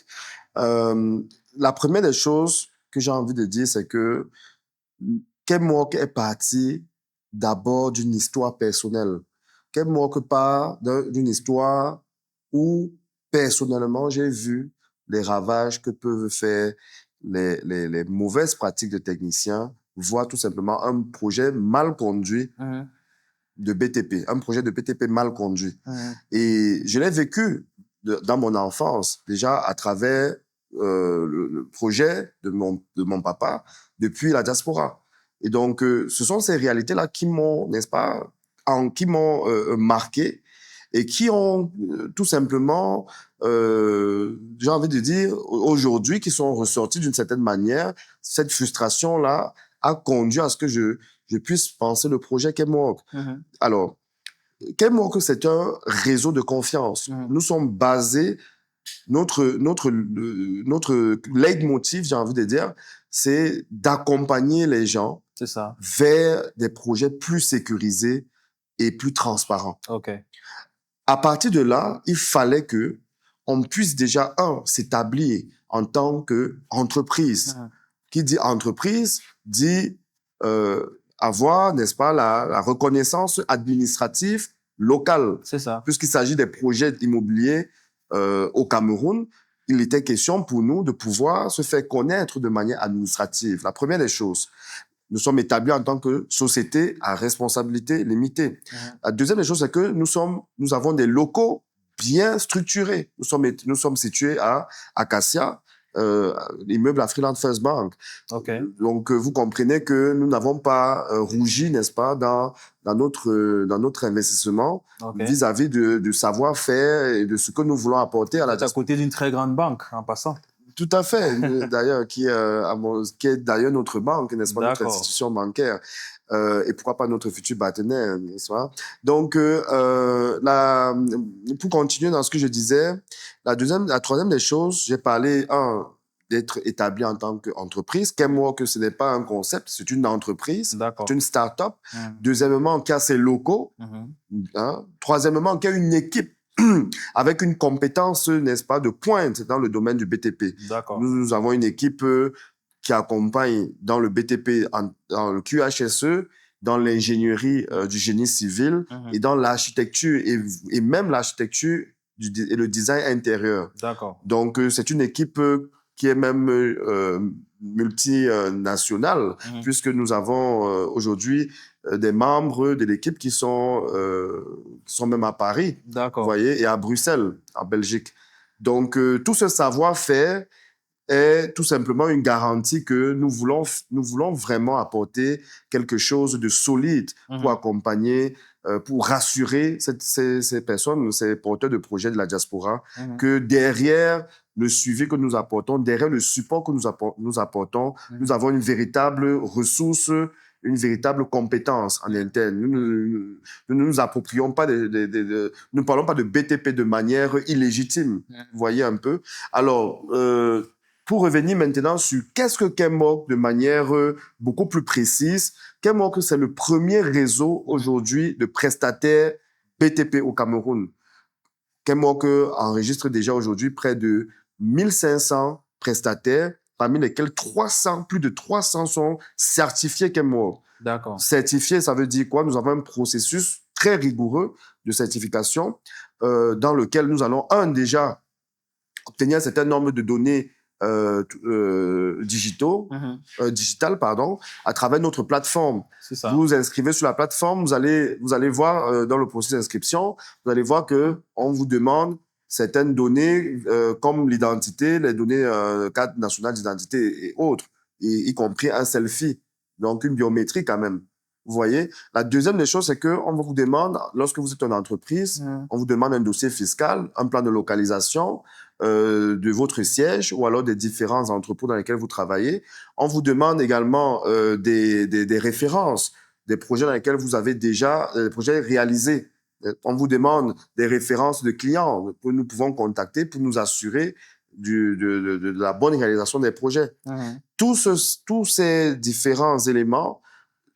La première des choses que j'ai envie de dire, c'est que Kemwalk est parti d'abord d'une histoire personnelle. Kemwalk part d'une histoire où, personnellement, j'ai vu les ravages que peuvent faire les mauvaises pratiques de techniciens, voire tout simplement un projet mal conduit de BTP, un projet de BTP mal conduit. Et je l'ai vécu dans mon enfance, déjà à travers le projet de mon papa depuis la diaspora. Et donc, ce sont ces réalités-là qui m'ont, n'est-ce pas, qui m'ont marqué et qui ont tout simplement, j'ai envie de dire, aujourd'hui, qui sont ressortis d'une certaine manière. Cette frustration-là a conduit à ce que je puisse penser le projet Kemwork. Alors, Kemwork, c'est un réseau de confiance. Nous sommes basés, notre leitmotiv, j'ai envie de dire, c'est d'accompagner les gens C'est ça. vers des projets plus sécurisés et plus transparents. OK. À partir de là, il fallait que on puisse déjà, s'établir en tant qu'entreprise. Qui dit entreprise dit avoir, n'est-ce pas, la reconnaissance administrative locale. C'est ça. Puisqu'il s'agit des projets immobiliers au Cameroun, il était question pour nous de pouvoir se faire connaître de manière administrative. La première des choses, nous sommes établis en tant que société à responsabilité limitée. La deuxième des choses, c'est que nous avons des locaux bien structurés. Nous sommes situés à Acacia, l'immeuble à Freeland First Bank. Okay. Donc, vous comprenez que nous n'avons pas rougi, n'est-ce pas, dans notre investissement vis-à-vis du savoir-faire et de ce que nous voulons apporter à la diaspora. À côté d'une très grande banque, en passant. Tout à fait, d'ailleurs, qui est d'ailleurs notre banque, n'est-ce pas, notre institution bancaire, et pourquoi pas notre futur partenaire, n'est-ce pas? Donc, pour continuer dans ce que je disais, la troisième des choses, j'ai parlé, d'être établi en tant qu'entreprise. Kemwork, ce n'est pas un concept, c'est une entreprise, c'est une start-up. Deuxièmement, qu'il y a ses locaux. Troisièmement, qu'il y a une équipe avec une compétence, n'est-ce pas, de pointe dans le domaine du BTP. Nous avons une équipe qui accompagne dans le BTP, dans le QHSE, dans l'ingénierie du génie civil et dans l'architecture et même l'architecture et le design intérieur. Donc, c'est une équipe qui est même multinationale, puisque nous avons aujourd'hui des membres de l'équipe qui sont même à Paris, vous voyez, et à Bruxelles, en Belgique. Donc, tout ce savoir-faire est tout simplement une garantie que nous voulons vraiment apporter quelque chose de solide pour accompagner, pour rassurer ces personnes, ces porteurs de projets de la diaspora, que derrière le suivi que nous apportons, derrière le support que nous apportons, nous avons une véritable ressource, une véritable compétence en interne. Nous ne nous approprions pas nous ne parlons pas de BTP de manière illégitime. Vous voyez un peu. Alors, pour revenir maintenant sur qu'est-ce que Kemwork de manière beaucoup plus précise, Kemwork, c'est le premier réseau aujourd'hui de prestataires BTP au Cameroun. Kemwork enregistre déjà aujourd'hui près de 1500 prestataires, parmi lesquels plus de 300 sont certifiés Kemwork. Certifiés, ça veut dire quoi? Nous avons un processus très rigoureux de certification dans lequel nous allons, déjà, obtenir un certain nombre de données digitales, à travers notre plateforme. Vous vous inscrivez sur la plateforme, vous allez voir dans le processus d'inscription, vous allez voir que on vous demande certaines données comme l'identité, les données carte nationale d'identité et autres, y compris un selfie, donc une biométrie quand même. Vous voyez? La deuxième des choses, c'est que on vous demande, lorsque vous êtes une entreprise, on vous demande un dossier fiscal, un plan de localisation de votre siège ou alors des différents entrepôts dans lesquels vous travaillez. On vous demande également des références, des projets dans lesquels vous avez déjà des projets réalisés. On vous demande des références de clients que nous pouvons contacter pour nous assurer de la bonne réalisation des projets. Tous ces différents éléments,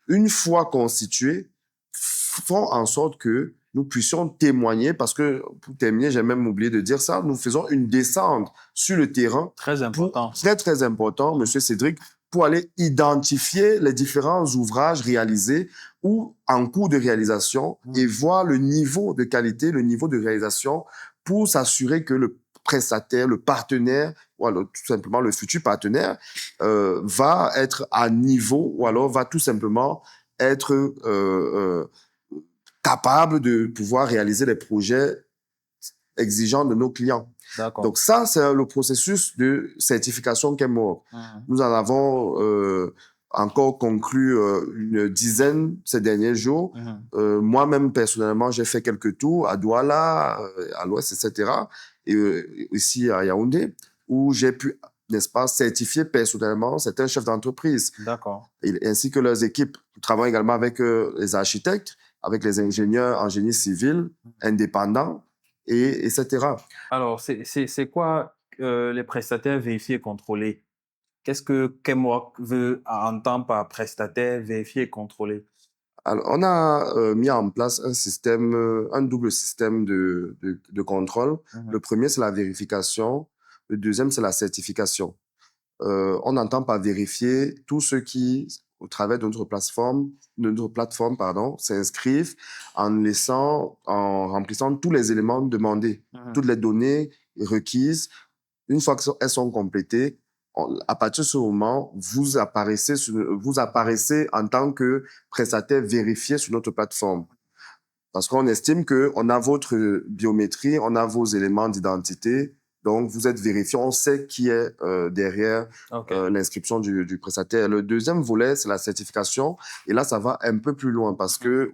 une fois constitués, font en sorte que nous puissions témoigner, parce que, pour terminer, j'ai même oublié de dire ça, nous faisons une descente sur le terrain. Très important. Très important, Monsieur Cédric, pour aller identifier les différents ouvrages réalisés ou en cours de réalisation et voir le niveau de qualité, le niveau de réalisation pour s'assurer que le prestataire, le partenaire, ou alors tout simplement le futur partenaire, va être à niveau ou alors va tout simplement être capable de pouvoir réaliser les projets exigeants de nos clients. D'accord. Donc ça, c'est le processus de certification Kenmore. Nous en avons encore conclu une dizaine ces derniers jours. Moi-même, personnellement, j'ai fait quelques tours à Douala, à l'Ouest, etc. Et ici à Yaoundé, où j'ai pu, n'est-ce pas, certifier personnellement certains chefs d'entreprise. D'accord. Ainsi que leurs équipes. Nous travaillons également avec les architectes, avec les ingénieurs en génie civil, indépendants, etc. Alors, c'est quoi les prestataires vérifiés et contrôlés? Qu'est-ce que Kemwork veut entendre par prestataire vérifié et contrôlé? Alors, on a mis en place un système, un double système de contrôle. Le premier, c'est la vérification. Le deuxième, c'est la certification. On entend par vérifier tous ceux qui, au travers de notre plateforme, pardon, s'inscrivent en remplissant tous les éléments demandés, toutes les données requises. Une fois qu'elles sont complétées, à partir de ce moment, vous apparaissez en tant que prestataire vérifié sur notre plateforme. Parce qu'on estime qu'on a votre biométrie, on a vos éléments d'identité, donc vous êtes vérifié, on sait qui est derrière l'inscription du prestataire. Le deuxième volet, c'est la certification. Et là, ça va un peu plus loin parce que,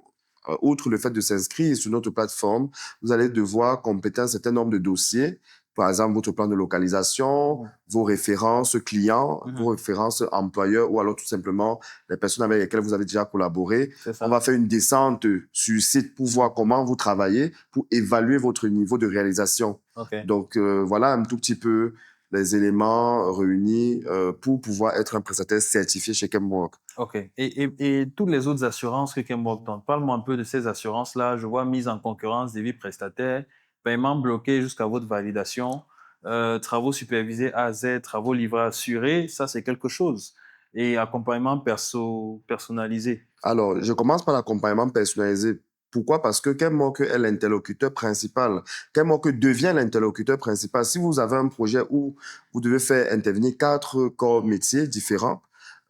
outre le fait de s'inscrire sur notre plateforme, vous allez devoir compléter un certain nombre de dossiers. Par exemple, votre plan de localisation, vos références clients, vos références employeurs ou alors tout simplement les personnes avec lesquelles vous avez déjà collaboré. On va faire une descente sur le site pour voir comment vous travaillez, pour évaluer votre niveau de réalisation. Donc, voilà un tout petit peu les éléments réunis pour pouvoir être un prestataire certifié chez Kenmwork. OK. Et toutes les autres assurances que Kenmwork donne, parle-moi un peu de ces assurances-là. Je vois mise en concurrence des vies prestataires, paiement bloqué jusqu'à votre validation, travaux supervisés A à Z, travaux livrés assurés, ça c'est quelque chose. Et accompagnement personnalisé. Alors, je commence par l'accompagnement personnalisé. Pourquoi? Parce que Kenmwork est l'interlocuteur principal. Kenmwork devient l'interlocuteur principal. Si vous avez un projet où vous devez faire intervenir 4 corps métiers différents,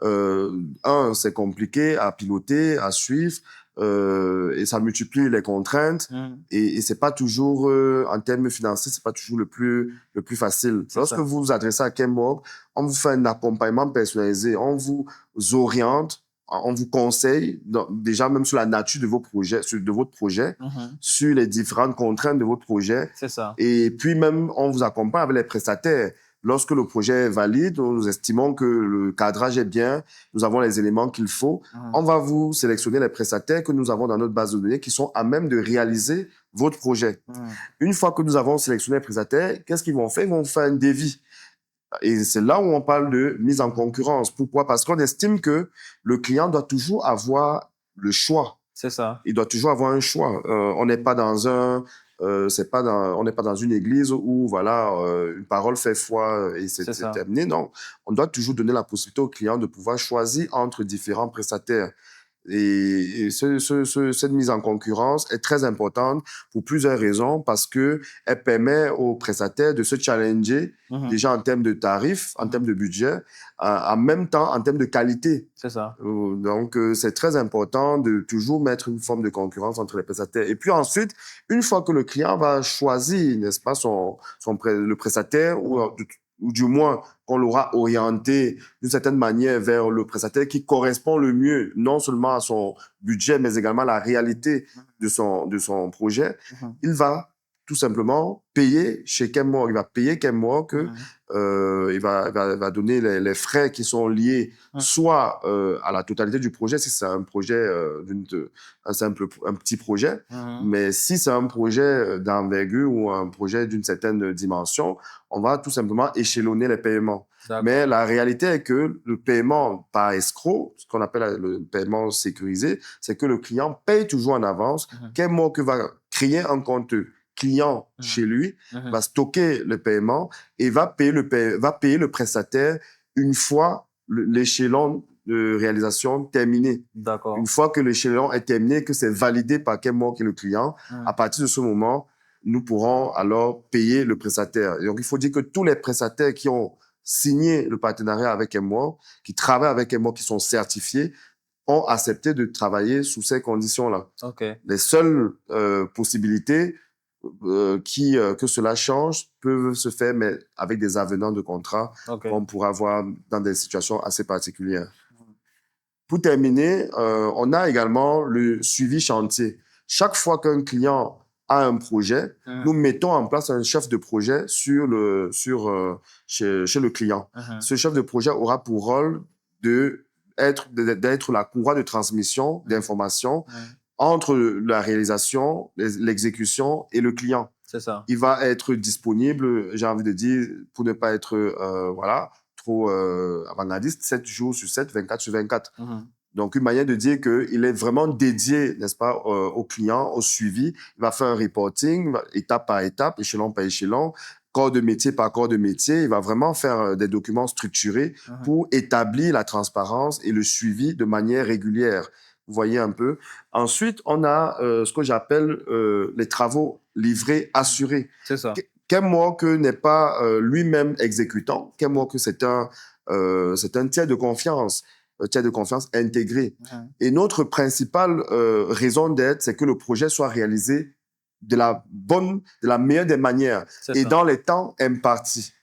c'est compliqué à piloter, à suivre, et ça multiplie les contraintes. Et c'est pas toujours, en termes financiers, c'est pas toujours le plus facile. Lorsque vous vous adressez à Kenmwork, on vous fait un accompagnement personnalisé, on vous oriente, on vous conseille déjà même sur la nature de vos projets, de votre projet, sur les différentes contraintes de votre projet. C'est ça. Et puis même, on vous accompagne avec les prestataires. Lorsque le projet est valide, nous estimons que le cadrage est bien, nous avons les éléments qu'il faut, on va vous sélectionner les prestataires que nous avons dans notre base de données qui sont à même de réaliser votre projet. Une fois que nous avons sélectionné les prestataires, qu'est-ce qu'ils vont faire? Ils vont faire un devis. Et c'est là où on parle de mise en concurrence. Pourquoi? Parce qu'on estime que le client doit toujours avoir le choix. C'est ça. Il doit toujours avoir un choix. On n'est pas dans on n'est pas dans une église où, voilà, une parole fait foi et c'est terminé. Non. On doit toujours donner la possibilité au client de pouvoir choisir entre différents prestataires. Et cette mise en concurrence est très importante pour plusieurs raisons, parce que elle permet aux prestataires de se challenger déjà en termes de tarifs, en termes de budget, en même temps en termes de qualité. C'est ça. Donc, c'est très important de toujours mettre une forme de concurrence entre les prestataires. Et puis ensuite, une fois que le client va choisir, n'est-ce pas, le prestataire, ou du moins qu'on l'aura orienté d'une certaine manière vers le prestataire qui correspond le mieux, non seulement à son budget, mais également à la réalité de son projet, il va tout simplement payer chez Kenmwork. Il va payer Kenmwork, il va donner les frais qui sont liés soit à la totalité du projet, si c'est un projet, un petit projet, mais si c'est un projet d'envergure ou un projet d'une certaine dimension, on va tout simplement échelonner les paiements. Mais la réalité est que le paiement par escroc, ce qu'on appelle le paiement sécurisé, c'est que le client paye toujours en avance. Kenmwork va créer un compte client chez lui, va stocker le paiement et va payer le prestataire une fois l'échelon de réalisation terminé. Une fois que l'échelon est terminé, que c'est validé par Kenmwork et le client, à partir de ce moment, nous pourrons alors payer le prestataire. Et donc, il faut dire que tous les prestataires qui ont signé le partenariat avec Kenmwork, qui travaillent avec Kenmwork, qui sont certifiés, ont accepté de travailler sous ces conditions-là. Les seules possibilités que cela change peuvent se faire, mais avec des avenants de contrat OK. qu'on pourra voir dans des situations assez particulières. Pour terminer, on a également le suivi chantier. Chaque fois qu'un client a un projet, nous mettons en place un chef de projet chez le client. Ce chef de projet aura pour rôle d'être la courroie de transmission d'informations entre la réalisation, l'exécution et le client. C'est ça. Il va être disponible, j'ai envie de dire, pour ne pas être trop avant-gardiste, 7 jours sur 7, 24 sur 24. Donc, une manière de dire qu'il est vraiment dédié, n'est-ce pas, au client, au suivi. Il va faire un reporting, étape par étape, échelon par échelon, corps de métier par corps de métier. Il va vraiment faire des documents structurés pour établir la transparence et le suivi de manière régulière. Vous voyez un peu. Ensuite, on a ce que j'appelle les travaux livrés assurés. C'est ça. Kenwork n'est pas lui-même exécutant. Kenwork, c'est un tiers de confiance intégré. Et notre principale raison d'être, c'est que le projet soit réalisé de la meilleure des manières et dans les temps impartis.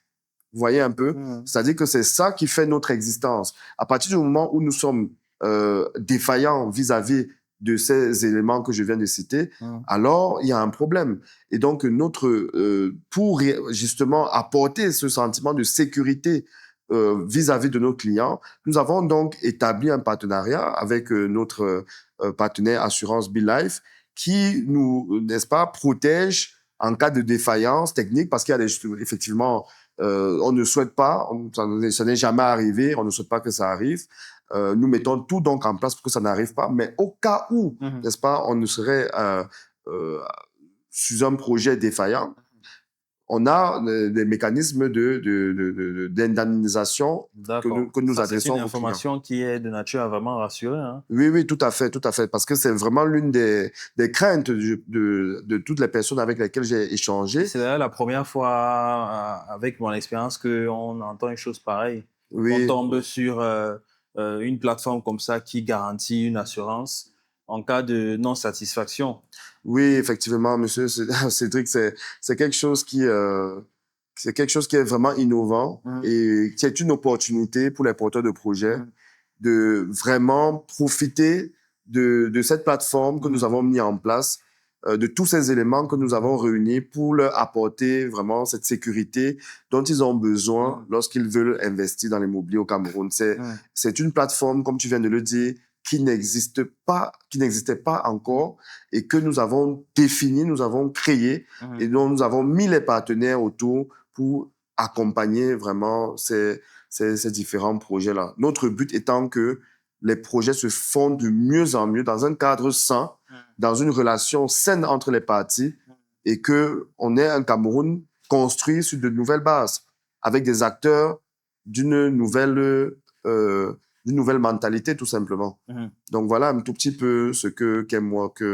Vous voyez un peu? C'est-à-dire que c'est ça qui fait notre existence. À partir du moment où nous sommes défaillants vis-à-vis de ces éléments que je viens de citer, alors il y a un problème. Et donc, pour justement apporter ce sentiment de sécurité vis-à-vis de nos clients, nous avons donc établi un partenariat avec notre partenaire Assurance BeLife qui nous, n'est-ce pas, protège en cas de défaillance technique parce qu'il y a effectivement, on ne souhaite pas, ça n'est jamais arrivé, on ne souhaite pas que ça arrive. Nous mettons tout donc en place pour que ça n'arrive pas, mais au cas où, n'est-ce pas, on ne serait sur un projet défaillant, on a des mécanismes d'indemnisation que nous adressons aux clients. C'est une information qui est de nature à vraiment rassurer. Hein? Oui, tout à fait, parce que c'est vraiment l'une des craintes de toutes les personnes avec lesquelles j'ai échangé. C'est d'ailleurs la première fois avec mon expérience qu'on entend une chose pareille. Oui. On tombe sur une plateforme comme ça qui garantit une assurance en cas de non-satisfaction. Oui, effectivement, monsieur Cédric, c'est quelque chose qui est vraiment innovant et qui est une opportunité pour les porteurs de projets de vraiment profiter de cette plateforme que nous avons mis en place, de tous ces éléments que nous avons réunis pour leur apporter vraiment cette sécurité dont ils ont besoin lorsqu'ils veulent investir dans l'immobilier au Cameroun. C'est une plateforme, comme tu viens de le dire, qui n'existait pas encore et que nous avons défini, nous avons créé et dont nous avons mis les partenaires autour pour accompagner vraiment ces différents projets-là. Notre but étant que les projets se font de mieux en mieux dans un cadre sain, dans une relation saine entre les parties et que on ait un Cameroun construit sur de nouvelles bases avec des acteurs d'une nouvelle mentalité, tout simplement. Donc, voilà un tout petit peu ce que Kenwork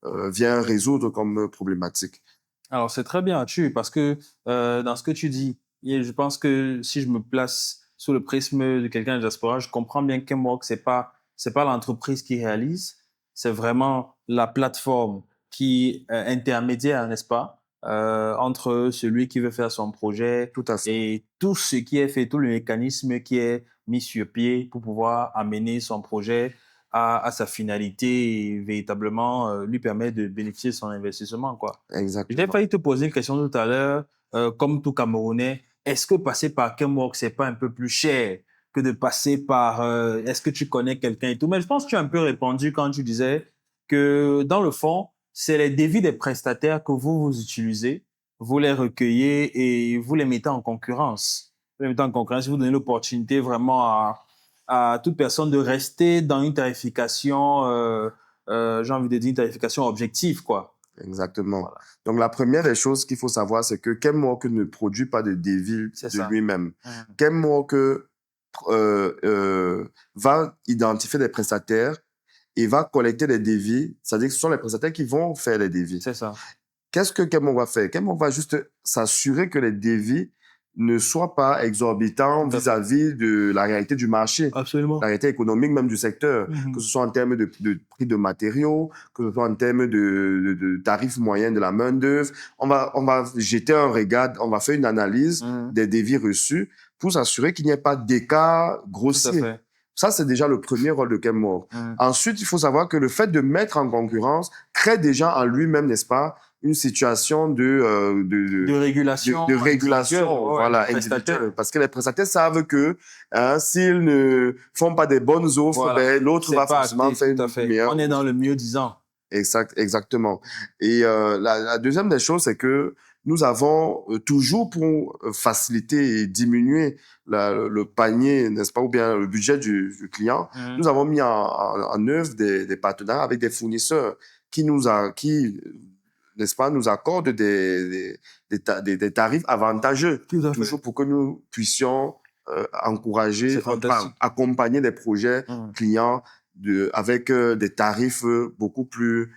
vient résoudre comme problématique. Alors, c'est très bien, parce que dans ce que tu dis, je pense que si je me place sous le prisme de quelqu'un de diaspora, je comprends bien que Kenwork, c'est pas l'entreprise qui réalise, c'est vraiment la plateforme qui est intermédiaire, n'est-ce pas, entre celui qui veut faire son projet Tout à fait. et tout ce qui est fait, tout le mécanisme qui est mis sur pied pour pouvoir amener son projet à sa finalité et véritablement lui permettre de bénéficier de son investissement, quoi. Exactement. J'ai failli te poser une question tout à l'heure, comme tout Camerounais, est-ce que passer par Kenwork, c'est pas un peu plus cher que de passer par est-ce que tu connais quelqu'un et tout? Mais je pense que tu as un peu répondu quand tu disais que dans le fond, c'est les devis des prestataires que vous utilisez, vous les recueillez et vous les mettez en concurrence. Vous les mettez en concurrence, vous donnez l'opportunité vraiment à toute personne de rester dans une tarification, j'ai envie de dire une tarification objective, quoi. Exactement. Voilà. Donc, la première des choses qu'il faut savoir, c'est que Kenwork ne produit pas de devis de lui-même. Kenwork va identifier des prestataires et va collecter des devis. C'est-à-dire que ce sont les prestataires qui vont faire les devis. C'est ça. Qu'est-ce que Kenwork va faire? Kenwork va juste s'assurer que les devis ne soit pas exorbitant Tout à fait. vis-à-vis de la réalité du marché, Absolument. la réalité économique même du secteur, que ce soit en termes de prix de matériaux, que ce soit en termes de tarifs moyens de la main-d'œuvre. On va jeter un regard, on va faire une analyse des devis reçus pour s'assurer qu'il n'y ait pas d'écart Tout à grossier. fait. Ça, c'est déjà le premier rôle de Kenmore. Ensuite, il faut savoir que le fait de mettre en concurrence crée déjà en lui-même, n'est-ce pas, une situation De régulation de individuelle, régulation, ouais, voilà, des prestataires. individuelle. Parce que les prestataires savent que s'ils ne font pas des bonnes offres, Voilà. ben, l'autre C'est va pas forcément acté, faire tout à une fait. meilleure On est dans offre. le mieux-disant. Exactement. Et la deuxième des choses, c'est que nous avons toujours pour faciliter et diminuer le panier, n'est-ce pas, ou bien le budget du client, nous avons mis en œuvre des partenariats avec des fournisseurs qui, n'est-ce pas, nous accordent des tarifs avantageux, Tout à fait. toujours pour que nous puissions encourager, C'est fantastique. accompagner des projets clients avec des tarifs beaucoup plus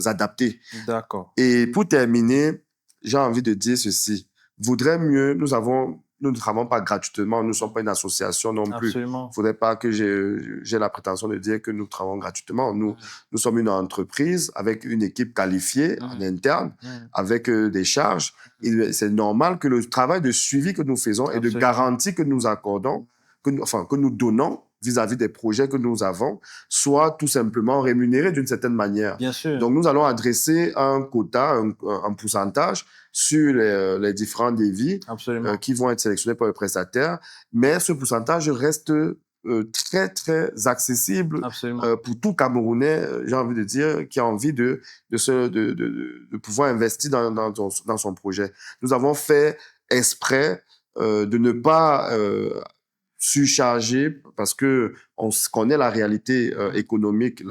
adaptés. D'accord. Et pour terminer, j'ai envie de dire ceci. Vaudrait mieux, nous ne travaillons pas gratuitement, nous ne sommes pas une association non plus. Il Absolument. ne faudrait pas que j'ai la prétention de dire que nous travaillons gratuitement. Nous sommes une entreprise avec une équipe qualifiée en interne, avec des charges. Et c'est normal que le travail de suivi que nous faisons et de Absolument. garantie que nous accordons, que nous donnons vis-à-vis des projets que nous avons, soit tout simplement rémunéré d'une certaine manière. Bien sûr. Donc, nous allons adresser un quota, un pourcentage sur les différents devis Absolument. qui vont être sélectionnés par le prestataire, mais ce pourcentage reste très, très accessible Absolument. pour tout Camerounais, j'ai envie de dire, qui a envie de pouvoir investir dans son projet. Nous avons fait exprès de ne pas surchargé parce que on connaît la réalité économique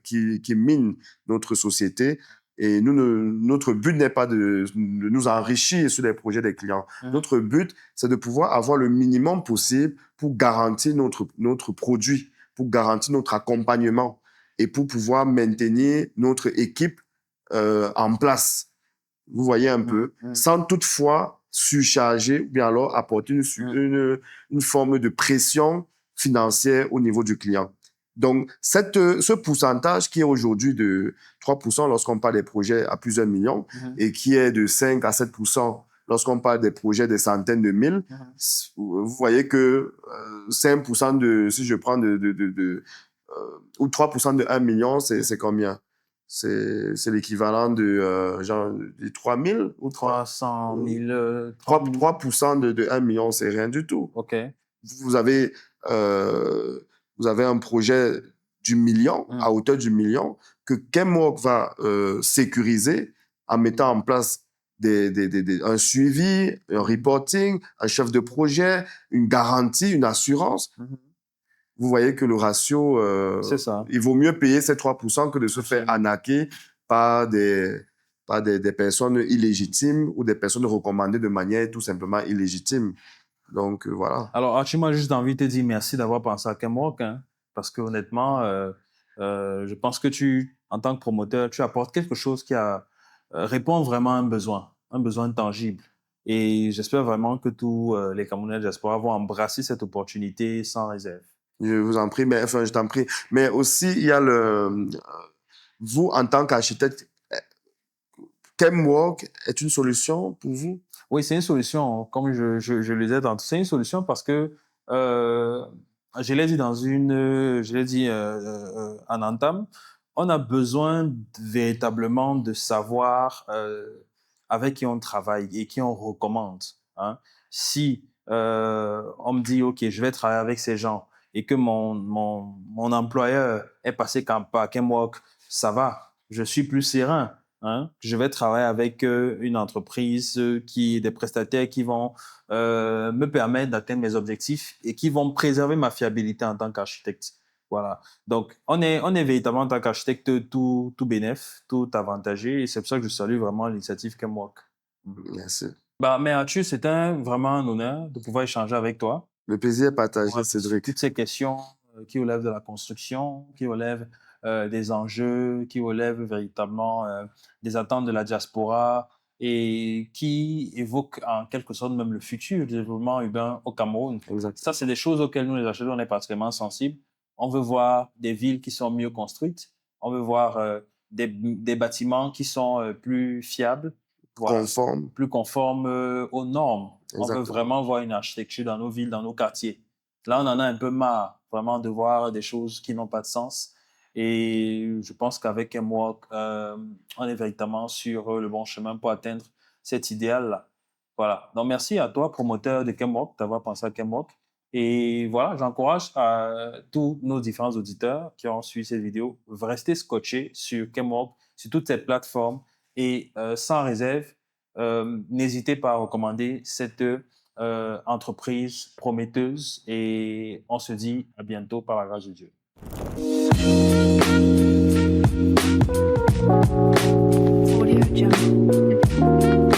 qui mine notre société et notre but n'est pas de nous enrichir sur les projets des clients. Notre but, c'est de pouvoir avoir le minimum possible pour garantir notre produit, pour garantir notre accompagnement et pour pouvoir maintenir notre équipe en place. Vous voyez un peu, sans toutefois surcharger ou bien alors apporter une forme de pression financière au niveau du client. Donc, ce pourcentage qui est aujourd'hui de 3% lorsqu'on parle des projets à plusieurs millions et qui est de 5 à 7% lorsqu'on parle des projets des centaines de mille, vous voyez que 5% si je prends ou 3% de 1 million, c'est combien? C'est l'équivalent de, genre, de 3 000 ou 300 000. 3% de 1 million, c'est rien du tout. OK. Vous avez, vous avez un projet du million, à hauteur du million, que Kenmore va sécuriser en mettant en place un suivi, un reporting, un chef de projet, une garantie, une assurance. Vous voyez que le ratio, C'est ça. il vaut mieux payer ces 3% que de se faire arnaquer par des personnes illégitimes ou des personnes recommandées de manière tout simplement illégitime. Donc, voilà. Alors, tu m'as juste envie de te dire merci d'avoir pensé à Kenmore, hein, parce que honnêtement, je pense que en tant que promoteur, tu apportes quelque chose qui répond vraiment à un besoin tangible. Et j'espère vraiment que tous les Camerounais de diaspora vont embrasser cette opportunité sans réserve. Je vous en prie, mais enfin, je t'en prie. Mais aussi, il y a vous, en tant qu'architecte, Kenmore est une solution pour vous? Oui, c'est une solution, comme je le disais tantôt. C'est une solution parce que je l'ai dit en entame, on a besoin véritablement de savoir avec qui on travaille et qui on recommande. Hein. Si on me dit, OK, je vais travailler avec ces gens et que mon employeur est passé par Kenmore, ça va, je suis plus serein. Hein? Je vais travailler avec une entreprise des prestataires qui vont me permettre d'atteindre mes objectifs et qui vont préserver ma fiabilité en tant qu'architecte. Voilà. Donc, on est véritablement en tant qu'architecte tout bénéf, tout avantagé et c'est pour ça que je salue vraiment l'initiative Kenmore. Merci. Mais Arthur, c'était vraiment un honneur de pouvoir échanger avec toi. Le plaisir est partagé, Cédric. Toutes ces questions qui relèvent de la construction, qui relèvent des enjeux, qui relèvent véritablement des attentes de la diaspora, et qui évoque en quelque sorte même le futur du développement urbain au Cameroun. Exact. Ça, c'est des choses auxquelles nous, les acheteurs, on est particulièrement sensibles. On veut voir des villes qui sont mieux construites. On veut voir des bâtiments qui sont plus fiables, voilà, Conforme. plus conformes aux normes. On veut Exactement. vraiment voir une architecture dans nos villes, dans nos quartiers. Là, on en a un peu marre, vraiment, de voir des choses qui n'ont pas de sens. Et je pense qu'avec Kemwalk, on est véritablement sur le bon chemin pour atteindre cet idéal-là. Voilà. Donc, merci à toi, promoteur de Kemwalk, d'avoir pensé à Kemwalk. Et voilà, j'encourage tous nos différents auditeurs qui ont suivi cette vidéo, rester scotchés sur Kemwalk, sur toutes ces plateformes. Et sans réserve, n'hésitez pas à recommander cette entreprise prometteuse. Et on se dit à bientôt par la grâce de Dieu. Audio Jungle.